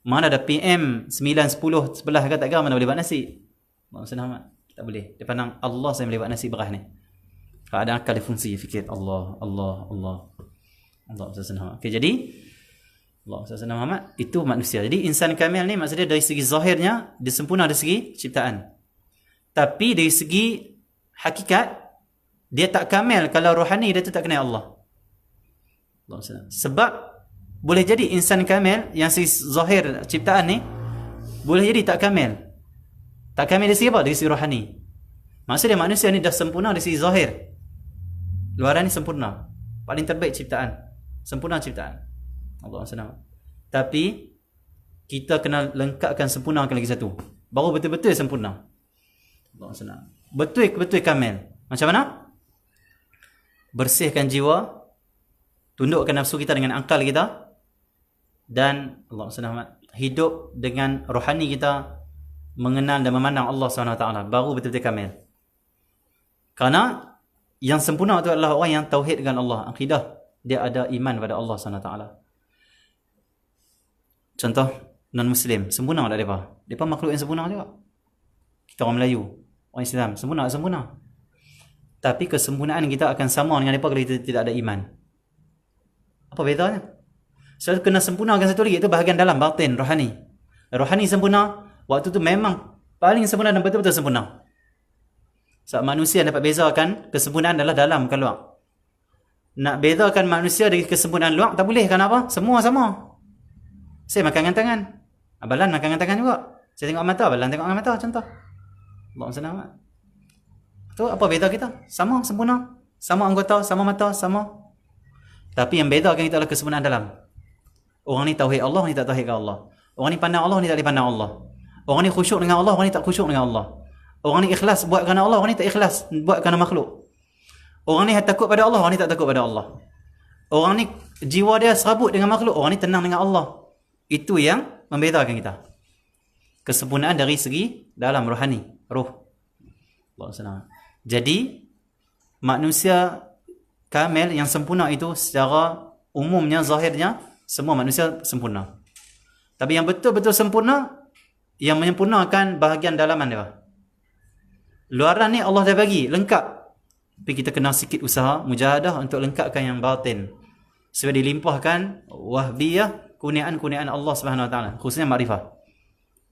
Mana ada PM 9, 10 sebelah kata mana boleh buat nasi? Maksudnya tak boleh. Dia pandang Allah saya boleh buat nasi beras ni. Kalau ada akal dia fungsi, fikir Allah SWT. Okay, jadi Allah SWT Muhammad itu manusia. Jadi insan kamil ni maksudnya dari segi zahirnya dia sempurna dari segi ciptaan. Tapi dari segi hakikat dia tak kamil kalau rohani dia tu tak kenal Allah. Sebab boleh jadi insan kamil yang segi zahir ciptaan ni boleh jadi tak kamil. Tak kamil dari segi apa? Dari segi rohani. Maksudnya manusia ni dah sempurna dari segi zahir. Luaran ni sempurna. Paling terbaik ciptaan. Sempurna ciptaan. Allah SWT. Tapi kita kena lengkapkan, sempurnakan lagi satu. Baru betul-betul sempurna. Allah SWT. Betul-betul kamil. Macam mana? Bersihkan jiwa, tundukkan nafsu kita dengan akal kita, dan Allah SWT hidup dengan rohani kita, mengenal dan memandang Allah SWT. Baru betul-betul kamil. Kerana yang sempurna itu adalah orang yang tauhid dengan Allah, akidah. Dia ada iman pada Allah SWT. Contoh non-Muslim, sempurna tak mereka? Mereka makhluk yang sempurna juga. Kita orang Melayu, orang Islam, sempurna. Tapi kesempurnaan kita akan sama dengan mereka kalau kita tidak ada iman. Apa bedanya? So, kena sempurnakan satu lagi, itu bahagian dalam, batin, rohani. Rohani sempurna, waktu tu memang paling sempurna dan betul-betul sempurna. Sebab manusia dapat bezakan kesempurnaan adalah dalam bukan luar. Nak bezakan manusia dari kesempurnaan luar tak boleh. Kenapa? Semua sama. Saya makan dengan tangan, abalan makan dengan tangan juga. Saya tengok mata, abalan tengok dengan mata. Contoh Allah SWT. Tu apa beza kita? Sama, sempurna. Sama anggota, sama mata, sama. Tapi yang bezakan kita adalah kesempurnaan dalam. Orang ni tauhid Allah, orang ni tak tauhid Allah. Orang ni pandang Allah, orang ni tak pandang Allah. Orang ni khusyuk dengan Allah, orang ni tak khusyuk dengan Allah. Orang ni ikhlas buat kerana Allah, orang ni tak ikhlas buat kerana makhluk. Orang ni takut pada Allah, orang ni tak takut pada Allah. Orang ni jiwa dia serabut dengan makhluk, orang ni tenang dengan Allah. Itu yang membezakan kita. Kesempurnaan dari segi dalam rohani, roh. Allah SWT. Jadi manusia kamil yang sempurna itu secara umumnya, zahirnya semua manusia sempurna. Tapi yang betul-betul sempurna, yang menyempurnakan bahagian dalaman dia. Luaran ni Allah dah bagi lengkap, tapi kita kena sikit usaha mujahadah untuk lengkapkan yang batin, supaya dilimpahkan wahbiyah, kurniaan-kurniaan Allah Subhanahu Wa Taala, khususnya makrifah.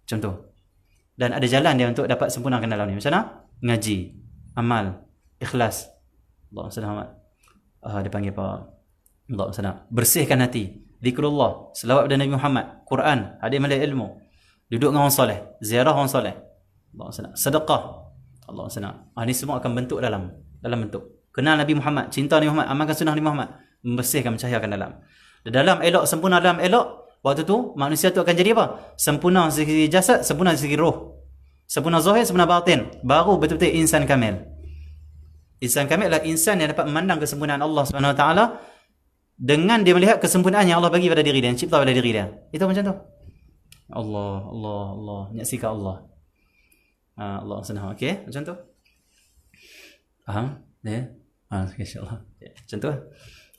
Contoh. Dan ada jalan dia untuk dapat sempurnakan dalam ni. Macam mana? Ngaji, amal, ikhlas. Allah SWT. Dia panggil apa? Allah SWT. Bersihkan hati, zikrullah, selawat pada Nabi Muhammad, Quran, hadir majlis ilmu, duduk dengan orang soleh, ziarah orang soleh, Allah SWT. Sedekah, Allah SWT. Ini semua akan bentuk dalam bentuk kenal Nabi Muhammad, cinta Nabi Muhammad, amalkan sunnah Nabi Muhammad, membersihkan, mencahayakan dalam. Dalam elok, sempurna dalam elok, waktu tu manusia tu akan jadi apa? Sempurna dari segi jasad, sempurna dari segi roh, sempurna zahir, sempurna batin. Baru betul-betul insan kamil. Insan kamil adalah insan yang dapat memandang kesempurnaan Allah Subhanahu Wa Taala dengan dia melihat kesempurnaan yang Allah bagi pada diri dia, yang cipta pada diri dia. Itu macam tu. Allah, menyaksikan Allah. Allah SWT. Okey, macam tu. Faham? Ya. Insya-Allah. Macam tu.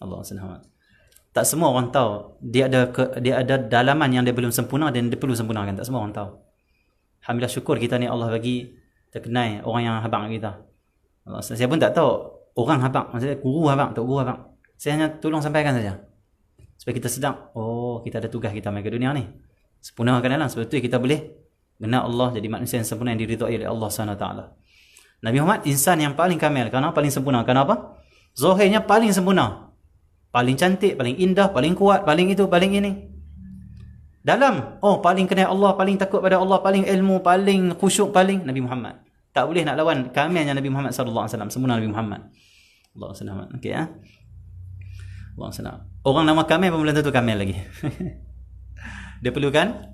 Allah SWT. Tak semua orang tahu dia ada dalaman yang dia belum sempurna dan dia perlu sempurnakan. Tak semua orang tahu. Alhamdulillah, syukur kita ni Allah bagi terkenal orang yang habaq kita. Allah, saya pun tak tahu orang habaq, maksudnya guru habaq, tak guru habaq. Saya hanya tolong sampaikan saja. Supaya kita sedang, kita ada tugas kita mai ke dunia ni. Sempurnakan dalam, sebab tu kita boleh kenal Allah, jadi manusia yang sempurna yang diridhai oleh Allah SWT. Nabi Muhammad insan yang paling kamil. Kenapa paling sempurna? Kenapa? Zahirnya paling sempurna, paling cantik, paling indah, paling kuat, paling itu, paling ini. Dalam, paling kenal Allah, paling takut pada Allah, paling ilmu, paling khusyuk, paling Nabi Muhammad. Tak boleh nak lawan kamilnya Nabi Muhammad SAW, sempurna Nabi Muhammad. Allah SWT. Okey ya. Allah SWT. Orang nama kamil pun belum tentu kamil lagi. Dia perlukan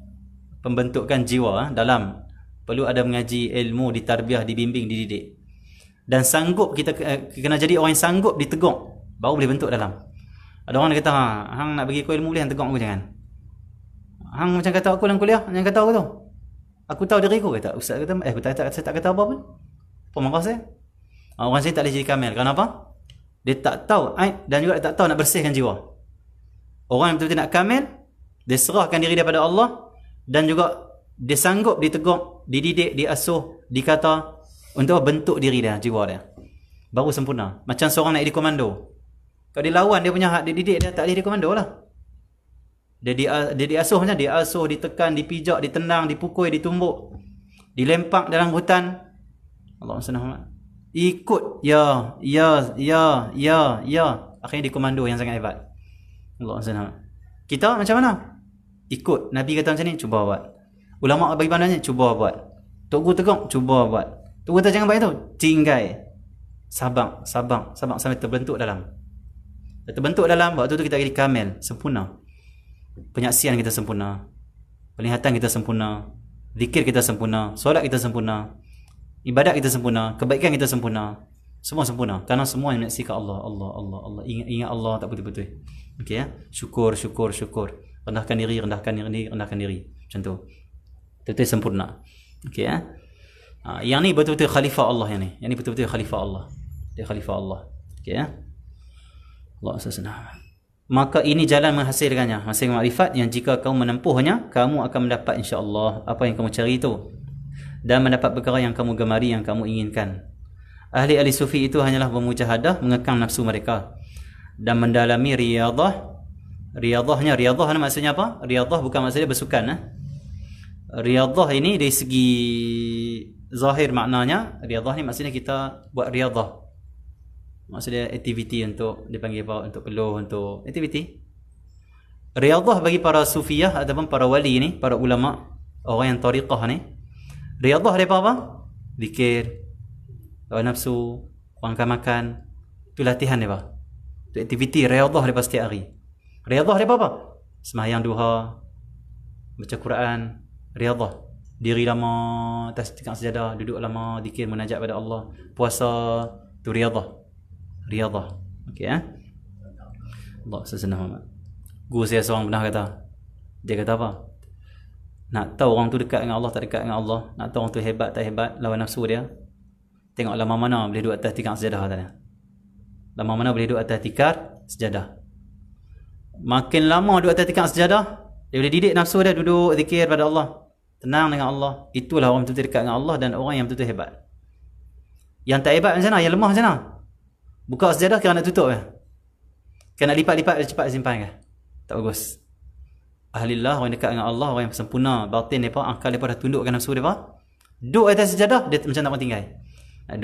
pembentukan jiwa dalam, perlu ada mengaji ilmu, ditarbiah, dibimbing, dididik. Dan sanggup, kita kena jadi orang yang sanggup ditegur, baru boleh bentuk dalam. Ada orang dia kata, hang nak bagi aku ilmu boleh, hang tegur aku jangan. Hang macam kata aku dalam kuliah, jangan kata aku tu. Aku tahu diri aku, kata ustaz kata, aku tak kata apa pun. Apa marah saya? Orang saya tak boleh jadi kamil. Kenapa? Dia tak tahu aib dan juga dia tak tahu nak bersihkan jiwa. Orang yang betul-betul nak kamil, dia serahkan diri daripada Allah. Dan juga dia sanggup ditegur, dididik, diasuh, dikata untuk bentuk diri dia, jiwa dia. Baru sempurna. Macam seorang nak jadi komando. Kalau dia lawan dia punya hak, dia didik, dia tak boleh jadi komando lah. Dia diasuh macam, diasuh, ditekan, dipijak, ditendang, dipukul, ditumbuk, dilempak dalam hutan. Allah SWT. Ikut, ya. Akhirnya dia komando yang sangat hebat. Allah SWT. Kita macam mana? Ikut. Nabi kata macam ni, cuba buat. Ulama bagi pandangannya, cuba buat. Tok Guru tegur, cuba buat. Tok Guru kata jangan buat itu, tinggai. Sabar sampai terbentuk dalam. Terbentuk dalam, waktu tu kita jadi kamil, sempurna. Penyaksian kita sempurna, penglihatan kita sempurna, zikir kita sempurna, solat kita sempurna, ibadat kita sempurna, kebaikan kita sempurna. Semua sempurna. Kerana semua yang menyaksikan Allah. Ingat Allah tak betul-betul. Okey ya. Syukur. Rendahkan diri. Macam tu. Betul-betul sempurna. Okey ya. Yang ni betul-betul khalifah Allah yang ni. Yang ni betul-betul khalifah Allah. Dia khalifah Allah. Okey ya. Allah SWT. Maka ini jalan menghasilkannya, hasil makrifat yang jika kamu menempuhnya, kamu akan mendapat insya-Allah apa yang kamu cari itu dan mendapat perkara yang kamu gemari, yang kamu inginkan. Ahli sufi itu hanyalah bermujahadah, mengekang nafsu mereka dan mendalami riyadhah. Riyadhah maksudnya apa? Riyadhah bukan maksudnya bersukan. Riyadhah ini dari segi zahir maknanya, riyadhah ni maksudnya kita buat riyadhah. Maksudnya aktiviti untuk dipanggil apa? Untuk peluh, untuk aktiviti. Riyadhah bagi para sufiyah ataupun para wali ni, para ulama, orang yang tariqah ni, riyadhah dia apa? Zikir, lawan nafsu, makan, itu latihan dia apa? Itu aktiviti riyadhah dia setiap hari. Riyadhah dia apa? Sembahyang duha, baca Quran, riyadhah. diri lama atas tingkap sejadah, duduk lama zikir munajat pada Allah. Puasa tu riyadhah. Okey Allah sesenah Muhammad. Guru saya seorang pernah kata, dia kata apa? Nak tahu orang tu dekat dengan Allah tak dekat dengan Allah, nak tahu orang tu hebat tak hebat lawan nafsu dia, tengok lama mana boleh duduk atas tikar sejadah tadi. Lama mana boleh duduk atas tikar sejadah. Makin lama duduk atas tikar sejadah, dia boleh didik nafsu dia duduk zikir pada Allah, tenang dengan Allah. Itulah orang betul-betul dekat dengan Allah dan orang yang betul-betul hebat. Yang tak hebat macam mana? Yang lemah macam mana? Buka sejadah kira nak tutup kan? Kira nak lipat-lipat cepat simpan kan? Tak bagus. Ahlillah, orang dekat dengan Allah, orang yang sempurna batin mereka, akal mereka dah tundukkan nafsu mereka, duduk atas sejadah, dia macam tak mau tinggal. Nak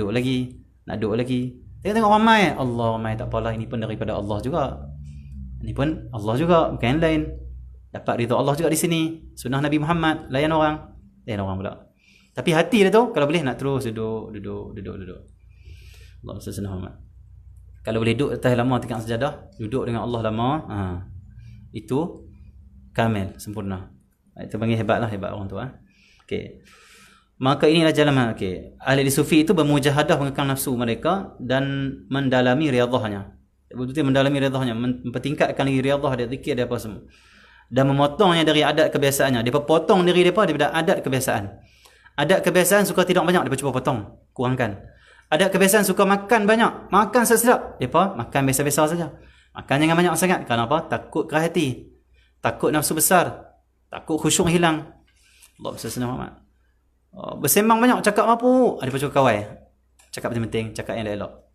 duduk lagi. Tengok ramai, Allah ramai, tak apalah, ini pun daripada Allah juga. Ini pun Allah juga, bukan yang lain. Dapat ridha Allah juga di sini. Sunnah Nabi Muhammad, layan orang pula. Tapi hati dia tu, kalau boleh nak terus duduk. Allah SWT Muhammad. Kalau boleh duduk atas lama tingkat sejadah, duduk dengan Allah lama, itu kamil, sempurna. Itu panggil hebat orang tu. Okey. Maka inilah jalan. Okey. Ahli sufi itu bermujahadah mengekang nafsu mereka dan mendalami riyadhahnya. Betul-betul mendalami riyadhahnya, mempertingkatkan lagi riyadhah dia, zikir dia apa semua. Dan memotongnya dari adat kebiasaannya. Dia potong diri dia daripada adat kebiasaan. Adat kebiasaan suka tidak banyak, dia cuba potong, kurangkan. Adat kebiasaan suka makan banyak, makan sedap, dia makan biasa-biasa saja. Makan jangan banyak sangat. Kenapa? Takut kerah hati, takut nafsu besar, takut khusyuk hilang. Allah SWT. Bersembang banyak, cakap apa? Ada pun cakap kawai. Cakap penting-penting, cakap yang elok.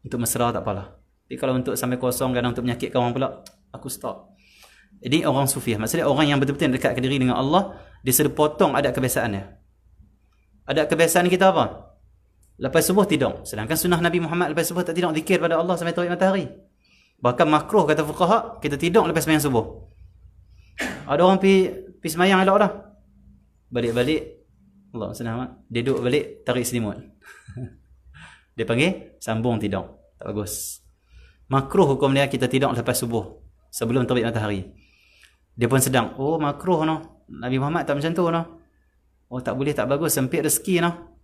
Untuk mesra tak apalah. Tapi kalau untuk sampai kosong, kadang untuk menyakitkan orang pula, aku stop. Jadi orang sufi, maksudnya orang yang betul-betul dekatkan diri dengan Allah, dia sudah potong adat kebiasaannya. Adat kebiasaan kita apa? Lepas subuh tidur. Sedangkan sunnah Nabi Muhammad lepas subuh tak tidur, zikir pada Allah sampai terbit matahari. Bahkan makruh kata fuqaha, kita tidur lepas sembahyang subuh. Ada orang pergi sembahyang elok dah. Balik-balik, Allah SWT, dia duduk balik, tarik selimut. Dia panggil sambung tidur. Tak bagus. Makruh hukum dia kita tidur lepas subuh, sebelum terbit matahari. Dia pun sedang, oh makruh no. Nabi Muhammad tak macam tu no. Oh tak boleh, tak bagus, sempit rezeki no.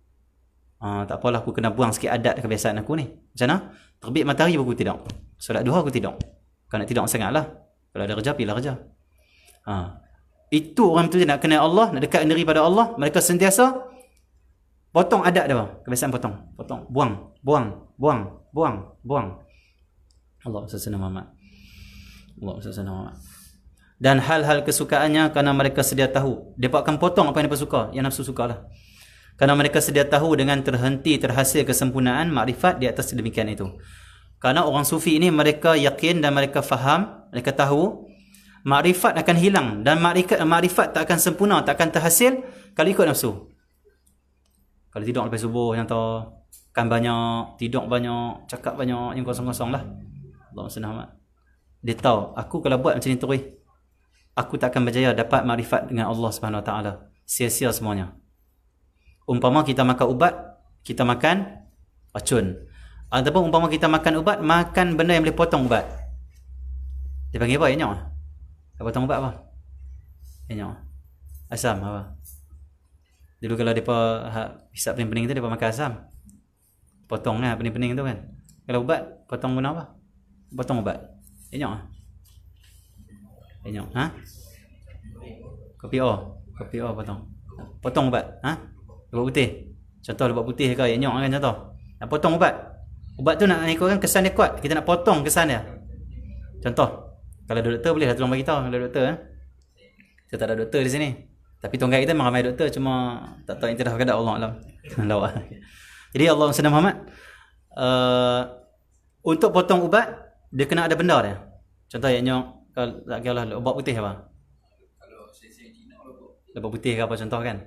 Tak apalah, aku kena buang sikit adat kebiasaan aku ni. Macam mana? Terbit matahari aku tidur. Solat duha aku tidur. Kalau nak tidur sangat lah. Kalau ada kerja, pilih kerja. Itu orang betul nak kenal Allah, nak dekat diri pada Allah. Mereka sentiasa potong adat dia. Kebiasaan potong. Buang. Allah SWT Muhammad. Dan hal-hal kesukaannya kerana mereka sedia tahu. Dia akan potong apa yang dia suka, yang nafsu suka lah. Kerana mereka sedia tahu dengan terhasil kesempurnaan makrifat di atas demikian itu. Kerana orang sufi ini mereka yakin dan mereka faham, mereka tahu makrifat akan hilang dan makrifat tak akan sempurna, tak akan terhasil kalau ikut nafsu. Kalau tidur lepas subuh yang tahu kan banyak, tidur banyak, cakap banyak, yang kosong-kosong lah. Allah SWT. Dia tahu, aku kalau buat macam ni terus, aku tak akan berjaya dapat makrifat dengan Allah Subhanahu Wa Taala. Sia-sia semuanya. Umpama kita makan ubat, kita makan racun. Ataupun umpama kita makan ubat, makan benda yang boleh potong ubat. Dia panggil apa? Enyok. Tak potong ubat apa? Enyok. Asam apa? Dulu kalau mereka hisap pening-pening tu, mereka makan asam. Potong lah pening-pening tu kan. Kalau ubat, potong guna apa? Potong ubat. Enyok. Enyok. Kopi O potong. Potong ubat. Ubat putih. Contoh ubat putih ke enyok kan contoh. Nak potong ubat. Ubat tu nak ikutkan kesan dia kuat. Kita nak potong kesan dia. Contoh, kalau ada doktor boleh lah tolong bagi tahu kalau doktor Kita tak ada doktor di sini. Tapi tongkat kita memang ramai doktor, cuma tak tahu intiraf kepada Allah Alam. Jadi Allah SWT Muhammad, untuk potong ubat dia kena ada benda dia. Contoh enyok, kalau tak kira lah ubat putih apa? Ubat putih ke apa contoh kan?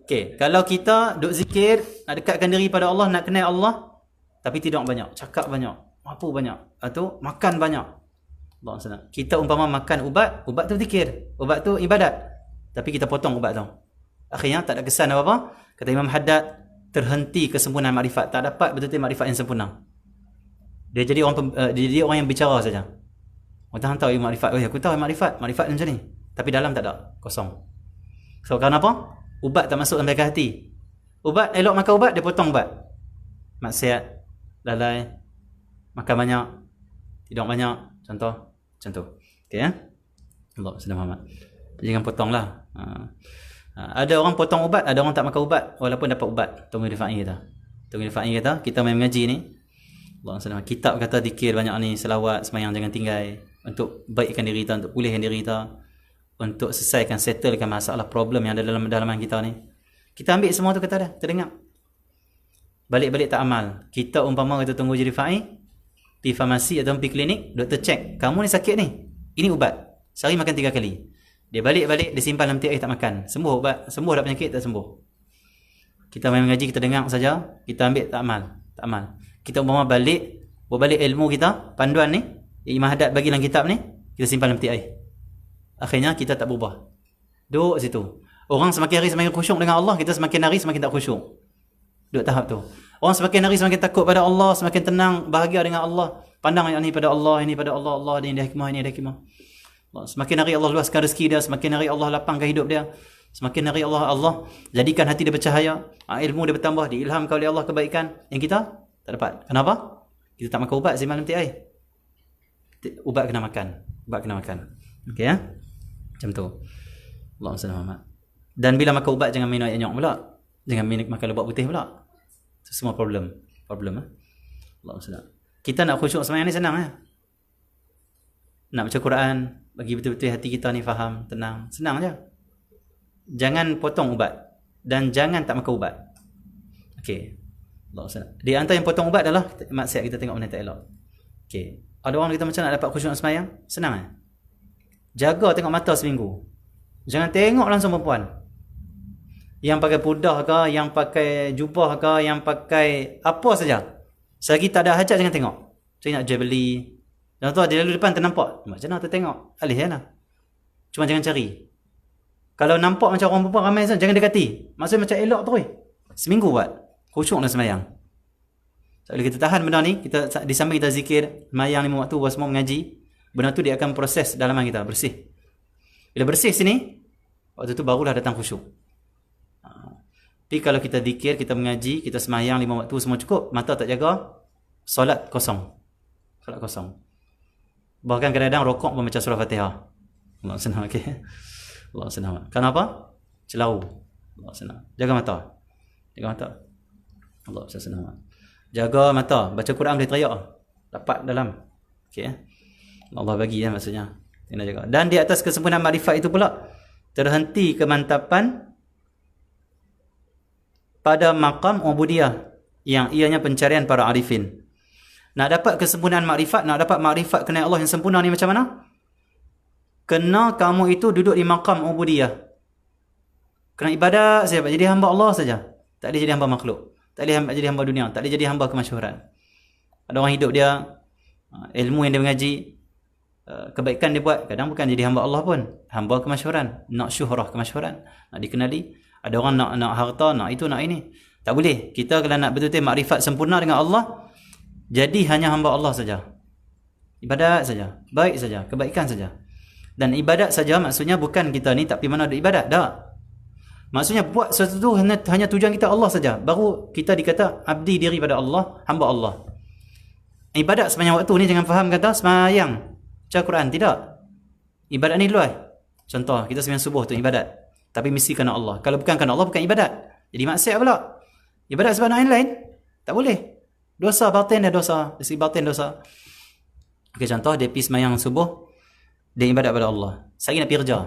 Okey, kalau kita duk zikir, nak dekatkan diri pada Allah, nak kenal Allah, tapi tidak banyak, cakap banyak, mampu banyak, atau makan banyak. Allah SWT. Kita umpama makan ubat tu zikir, ubat tu ibadat. Tapi kita potong ubat tu. Akhirnya tak ada kesan apa-apa. Kata Imam Haddad, terhenti kesempurnaan makrifat, tak dapat betul-betul makrifat yang sempurna. Dia jadi orang yang bicara saja. Orang tahu makrifat, aku tahu makrifat macam ni. Tapi dalam tak ada, kosong. So kerana apa? Ubat tak masuk sampai ke hati. Ubat, elok makan ubat, dia potong ubat. Maksiat, lalai, makan banyak, tidur banyak, contoh. Okey ya. Allah SWT Muhammad. Jangan potonglah. Ada orang potong ubat, ada orang tak makan ubat walaupun dapat ubat. Tunggu Rifai kata, kita main mengaji ni. Allah SWT. Kitab kata zikir banyak ni, selawat, semayang jangan tinggal, untuk baikkan diri kita, untuk pulihkan diri kita, untuk selesaikan, settlekan masalah problem yang ada dalam dalaman kita ni. Kita ambil semua tu kata dah, terdengar. Balik-balik tak amal. Kita umpama kita tunggu jadi fa'i, pergi farmasi atau pergi klinik, doktor cek, kamu ni sakit ni, ini ubat, sehari makan 3 kali. Dia balik-balik, dia simpan dalam tiap tak makan. Sembuh ubat, sembuh dah penyakit, tak sembuh. Kita main mengaji, kita dengar saja, kita ambil tak amal. Kita umpama balik ilmu kita, panduan ni, yang Imam Haddad bagi dalam kitab ni, kita simpan dalam tiap. Akhirnya kita tak berubah. Duduk situ. Orang semakin hari semakin khusyuk dengan Allah, kita semakin hari semakin tak khusyuk. Duduk tahap tu. Orang semakin hari semakin takut pada Allah, semakin tenang, bahagia dengan Allah. Pandang yang ini pada Allah, ini pada Allah, Allah ini ada hikmah, ini ada hikmah. Semakin hari Allah luaskan rezeki dia, semakin hari Allah lapangkan hidup dia. Semakin hari Allah jadikan hati dia bercahaya, ilmu dia bertambah, diilhamkan oleh Allah kebaikan yang kita tak dapat. Kenapa? Kita tak makan ubat semalam tiap air. Ubat kena makan. Okey ya? Macam tu. Allah SWT. Dan bila makan ubat jangan minum air nyok pula. Jangan makan lebat putih pula. Itu semua problem. Allah SWT. Kita nak khusyuk semayang ni senang . Nak baca Quran, bagi betul-betul hati kita ni faham, tenang. Senang je. Jangan potong ubat. Dan jangan tak makan ubat. Okey. Allah SWT. Di antara yang potong ubat adalah maksiat kita tengok benda tak elok. Okey. Ada orang kita macam nak dapat khusyuk semayang? Senang . Jaga tengok mata seminggu. Jangan tengok langsung perempuan. Yang pakai pudah ke, yang pakai jubah ke, yang pakai apa saja. Selagi tak ada hajat jangan tengok. Saya nak jual beli. Contoh dia lalu depan ternampak. Macam mana tu tengok? Alih lah. Cuma jangan cari. Kalau nampak macam orang perempuan ramai jangan dekati. Maksudnya macam elok terus. Seminggu buat. Khusyuk nak semayang. So, bila kita tahan benda ni, kita di samping kita zikir, semayang 5 waktu, buat semua mengaji, benda tu dia akan proses dalaman kita, bersih. Bila bersih sini, waktu tu barulah datang khusyuk. Tapi kalau kita zikir, kita mengaji, kita semayang 5 waktu semua cukup, mata tak jaga, solat kosong. Bahkan kadang-kadang rokok pun macam surah Fatihah. Allah senang, okey. Allah senang. Kenapa? Celau. Allah senang. Jaga mata. Allah senang. Jaga mata, baca Quran boleh teriak. Dapat dalam. Okey ya. Allah bagi maksudnya. Kena jaga. Dan di atas kesempurnaan makrifat itu pula terhenti kemantapan pada maqam ubudiyah yang ianya pencarian para arifin. Nak dapat kesempurnaan makrifat, nak dapat makrifat kenal Allah yang sempurna ni macam mana? Kena kamu itu duduk di maqam ubudiyah. Kena ibadat saja, jadi hamba Allah saja. Tak boleh jadi hamba makhluk. Tak boleh jadi hamba dunia, tak boleh jadi hamba kemasyhuran. Ada orang hidup dia, ilmu yang dia mengaji, kebaikan dia buat, kadang bukan jadi hamba Allah pun, hamba kemasyhuran, nak syuhrah kemasyhuran, nak dikenali. Ada orang nak harta, nak itu, nak ini. Tak boleh. Kita kalau nak betul-betul makrifat sempurna dengan Allah, jadi hanya hamba Allah saja. Ibadat saja, baik saja, kebaikan saja. Dan ibadat saja maksudnya bukan kita ni tak pergi mana ada ibadat, tak. Maksudnya buat sesuatu hanya tujuan kita Allah saja. Baru kita dikata abdi diri pada Allah, hamba Allah. Ibadat sepanjang waktu ni jangan faham kata semayang, baca Quran, tidak. Ibadat ni luas. Contoh, kita sembahyang subuh tu ibadat. Tapi mesti kerana Allah. Kalau bukan kerana Allah, bukan ibadat. Jadi maksiat pula. Ibadat sebab yang lain, tak boleh. Dosa, batin dah dosa. Dari batin dosa. Okay, contoh, dia pergi semayang subuh, dia ibadat pada Allah. Saya nak pergi kerja.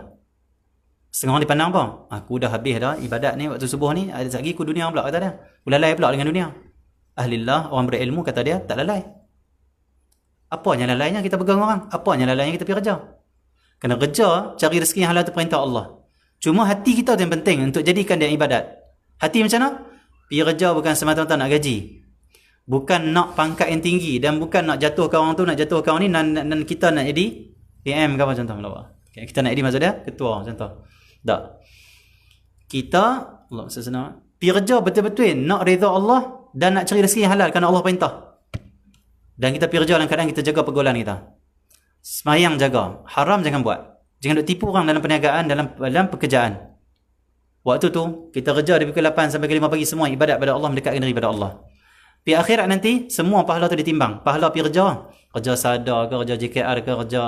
Setengah orang dipandang apa? Aku dah habis dah ibadat ni waktu subuh ni, ada lagi aku dunia pula kata dia. Aku lalai pula dengan dunia. Ahlillah, orang berilmu kata dia, tak lalai. Apanya lalainya kita pegang orang? Apanya lalainya kita pergi kerja? Kena kerja, cari rezeki yang halal tu perintah Allah. Cuma hati kita tu yang penting untuk jadikan dia ibadat. Hati macam mana? Pergi kerja bukan semata-mata nak gaji. Bukan nak pangkat yang tinggi. Dan bukan nak jatuhkan orang tu, nak jatuhkan orang ni. Dan kita nak jadi PM ke apa contoh. Kita nak jadi maksud dia ketua contoh. Tak. Kita, Allah SWT, pergi kerja betul-betul nak redha Allah dan nak cari rezeki yang halal kerana Allah perintah. Dan kita pergi kerja dalam keadaan kita jaga pergaulan kita. Semayang jaga. Haram jangan buat. Jangan duk tipu orang dalam perniagaan, dalam pekerjaan. Waktu tu kita kerja dari pukul 8 sampai ke 5 pagi, semua ibadat pada Allah, mendekatkan diri pada Allah. Pi akhirat nanti semua pahala tu ditimbang. Pahala pi kerja, kerja sadar ke, kerja JKR ke, kerja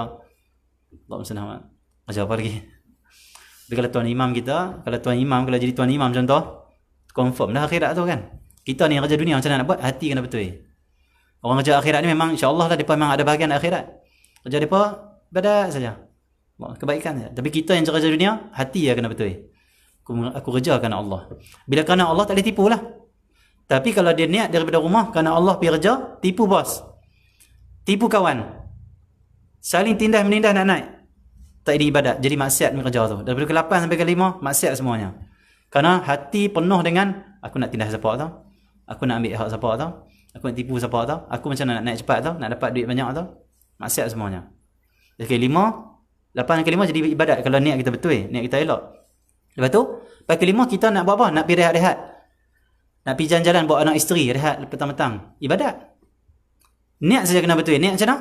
kerja apa lagi. Tapi kalau tuan imam kita, kalau jadi tuan imam contoh, confirm dah akhirat tu kan. Kita ni kerja dunia macam mana nak buat, hati kena betul. Orang kerja akhirat ni memang insya-Allah lah, depa memang ada bahagian akhirat. Kerja depa ibadat saja, kebaikan saja. Tapi kita yang kerja dunia, hati ya kena betul. Aku kerja kerana Allah. Bila kerana Allah tak boleh tipu lah. Tapi kalau dia niat daripada rumah kerana Allah pergi kerja, tipu bos, tipu kawan, saling tindas menindas nak naik, tak ini ibadat, jadi maksiat kerja tu. Daripada ke 8 sampai ke 5 maksiat semuanya. Kerana hati penuh dengan aku nak tindas siapa tau, aku nak ambil hak siapa tau, aku nak tipu siapa tau, aku macam nak naik cepat tau, nak dapat duit banyak tau. Maksiat semuanya. Dari 8 ke 5 jadi ibadat kalau niat kita betul, niat kita elok. Lepas tu, pagi ke 5 kita nak buat apa? Nak pergi rehat-rehat. Nak pergi jalan-jalan bawa anak isteri, rehat petang-petang. Ibadat. Niat saja kena betul. Niat macam mana?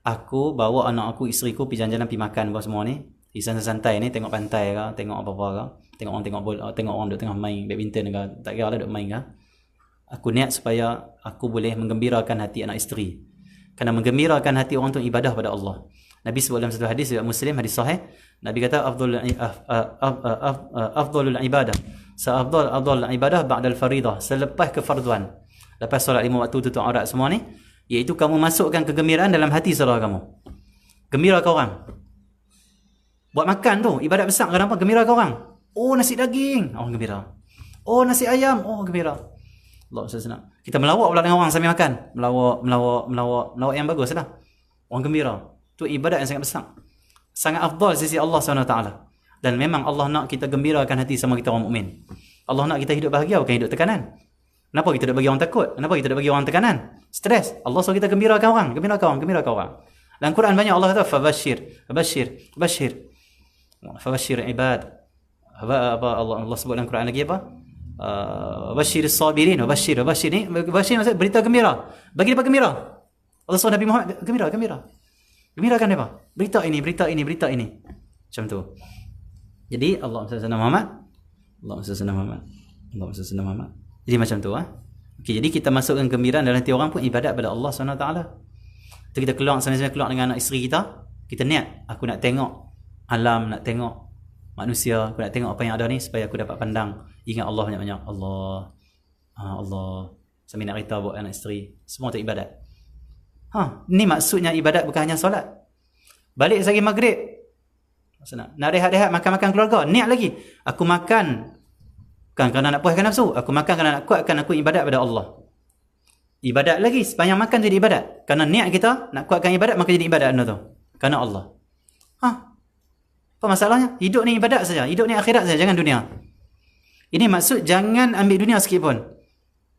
Aku bawa anak aku, isteriku pergi jalan-jalan, pergi makan apa semua ni. Pergi santai-santai ni, tengok pantai ke, tengok apa-apa ke. Tengok orang tengok orang duduk tengah main badminton ke, tak kira lah duduk main ke. Aku niat supaya aku boleh menggembirakan hati anak isteri. Kerana menggembirakan hati orang tu ibadah pada Allah. Nabi sebut dalam satu hadis riwayat Muslim, hadis sahih, Nabi kata afdalul ibadah, afdal ibadah ba'dal faridah, selepas kefarduan, lepas solat 5 waktu, tutup aurat semua ni, iaitu kamu masukkan kegembiraan dalam hati saudara kamu. Gembira ke orang. Buat makan tu ibadat besar. Kenapa? Gembira ke orang. Oh, nasi daging, orang gembira. Oh, nasi ayam, oh gembira. Allah senang. Kita melawak pula dengan orang sambil makan. Melawak yang bagus lah. Orang gembira. Tu ibadat yang sangat besar. Sangat afdal sisi Allah SWT. Dan memang Allah nak kita gembirakan hati sama kita orang mukmin. Allah nak kita hidup bahagia, bukan hidup tekanan. Kenapa kita tak bagi orang takut? Kenapa kita tak bagi orang tekanan? Stres. Allah suruh kita gembirakan orang. Gembirakan orang. Dalam Quran banyak Allah kata fabashir ibad. Allah sebut dalam Quran lagi apa? Basyiris sabirin. Bashir ni, bashir maksud berita gembira. Bagi dia gembira. Allah suruh Nabi Muhammad gembira. Gembirakan dia apa? Berita ini. Macam tu. Jadi Allah Muhammad. Jadi macam tu Okey, jadi kita masukkan gembiraan dalam hati orang pun ibadat pada Allah SWT. Kita keluar sama-sama dengan anak isteri kita, kita niat aku nak tengok alam, nak tengok manusia, aku nak tengok apa yang ada ni supaya aku dapat pandang, ingat Allah banyak-banyak. Allah sambil nak cerita buat anak isteri, semua tu ibadat. Ni maksudnya ibadat, bukan hanya solat. Balik sehari maghrib, nak rehat-rehat, makan-makan keluarga, niat lagi. Aku makan bukan kerana nak puaskan nafsu, aku makan kerana nak kuatkan aku ibadat pada Allah. Ibadat lagi, sepanjang makan jadi ibadat. Kerana niat kita nak kuatkan ibadat, maka jadi ibadat benda tu. Kerana Allah. Apa masalahnya? Hidup ni ibadat saja, hidup ni akhirat saja, jangan dunia. Ini maksud jangan ambil dunia sikit pun.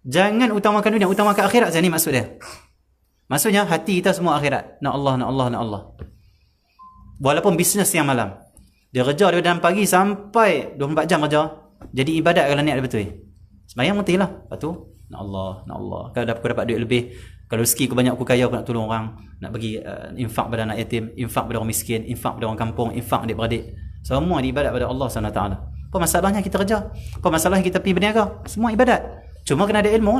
Jangan utamakan dunia, utamakan akhirat saja, ni maksud dia. Maksudnya hati kita semua akhirat. Nak Allah. Walaupun bisnes siang malam, dia kerja dari dalam pagi sampai 24 jam kerja, jadi ibadat kalau niat dia betul. Sembahyang mesti lah. Lepas tu nak Allah. Kalau aku dapat duit lebih, kalau rezeki aku banyak, aku kaya, aku nak tolong orang, nak bagi infak pada anak yatim, infak pada orang miskin, infak pada orang kampung, infak adik-beradik. Semua ibadat pada Allah SWT. Apa masalahnya kita kerja? Apa masalahnya kita pergi berniaga? Semua ibadat. Cuma kena ada ilmu.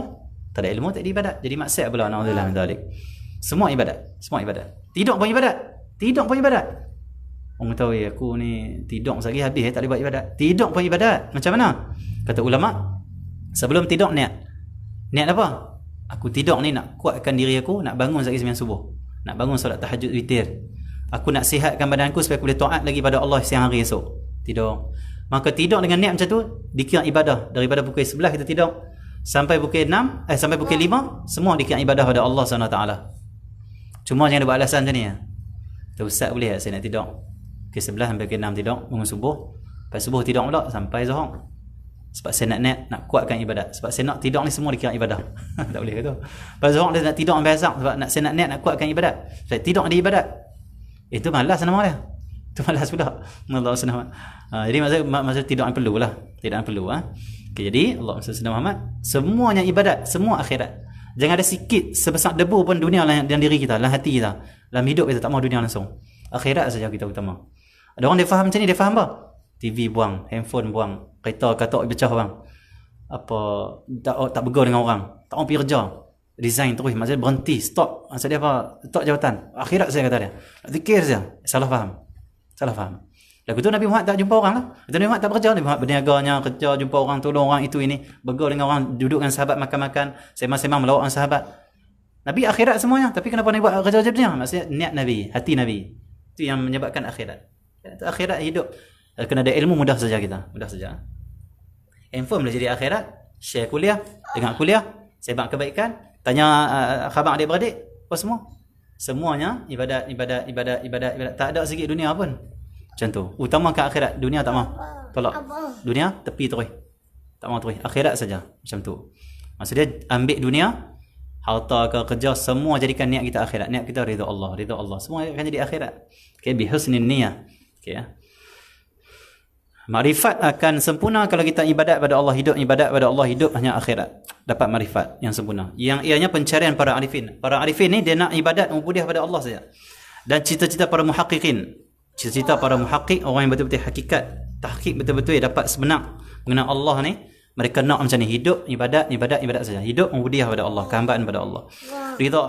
Tak ada ilmu tak ada ibadat. Jadi maksiat pula, na'udzubillah min dzalik. Semua ibadat. Tidur pun ibadat. Orang tahu aku ni tidur sekali habis, tak boleh buat ibadat. Tidur pun ibadat. Macam mana? Kata ulama, sebelum tidur niat apa? Aku tidur ni nak kuatkan diri aku, nak bangun sekali sembahyang subuh, nak bangun solat tahajud witir, aku nak sihatkan badanku supaya aku boleh taat lagi pada Allah siang hari esok. Tidur. Maka tidur dengan niat macam tu dikira ibadah. Daripada pukul 11 kita tidur sampai pukul 6, sampai pukul 5, semua dikira ibadah pada Allah SWT. Cuma jangan ada buat alasan macam ni. Ustaz boleh tak saya nak tidur pukul 11 sampai pukul 6 tidur, bangun subuh, lepas subuh tidur pula sampai zuhur. Sebab saya nak kuatkan ibadat. Sebab saya nak tidur ni semua dikira ibadah. Tak boleh ke tu? Lepas zuhur dia nak tidur sampai asar, sebab saya nak niat nak kuatkan ibadat. Sebab tidur ada ibadat. Itu malas nama dia. Itu malas pula. Allah SWT. Jadi maksud tidur yang perlu lah. Tidur yang perlu. Okay, jadi Allah SWT, semuanya ibadat, semua akhirat. Jangan ada sikit sebesar debu pun dunia dalam diri kita, dalam hati kita, dalam hidup kita tak mau dunia langsung. Akhirat saja kita utama. Ada orang dia faham macam ni, dia faham apa? TV buang, handphone buang, kereta katok pecah bang. Apa tak bergaul dengan orang, tak mau pergi kerja, resign terus, maksudnya berhenti, stop. Maksud dia apa? Stop jawatan. Akhirat saya kata dia. Nak fikir saja. Salah faham. Lagu tu Nabi Muhammad tak jumpa orang lah. Nabi Muhammad tak bekerja. Nabi Muhammad berniaganya, kerja, jumpa orang, tolong orang, itu ini. Bergaul dengan orang, duduk dengan sahabat, makan-makan. Semang-semang melawat dengan sahabat. Nabi akhirat semuanya. Tapi kenapa Nabi buat kerja macam ni? Maksudnya niat Nabi, hati Nabi. Itu yang menyebabkan akhirat. Akhirat hidup. Kena ada ilmu, mudah saja kita. Mudah saja. Handphone boleh jadi akhirat. Share kuliah, dengar kuliah, sebab kebaikan, tanya khabar adik-beradik, apa semua. Semuanya ibadat. Tak ada sikit dunia pun. Macam tu. Utamakan akhirat. Dunia tak mau. Tolak. Dunia tepi terus. Tak mau terus. Akhirat saja. Macam tu. Maksudnya ambil dunia, harta ke kerja, semua jadikan niat kita akhirat. Niat kita ridha Allah. Ridha Allah. Semua akan jadi akhirat. Okay, bihusnin niyah. Okay, ya. Makrifat akan sempurna kalau kita ibadat pada Allah, hidup ibadat pada Allah, hidup hanya akhirat. Dapat makrifat yang sempurna. Yang ianya pencarian para arifin. Para arifin ni dia nak ibadat ubudiah pada Allah saja. Dan cita-cita para muhaqqiqin. Cita-cita para muhaqqiq, orang yang betul-betul hakikat, tahqiq betul-betul dapat sebenar mengenal Allah ni, mereka nak macam ni, hidup ibadat saja. Hidup ubudiah pada Allah, kehambaan pada Allah.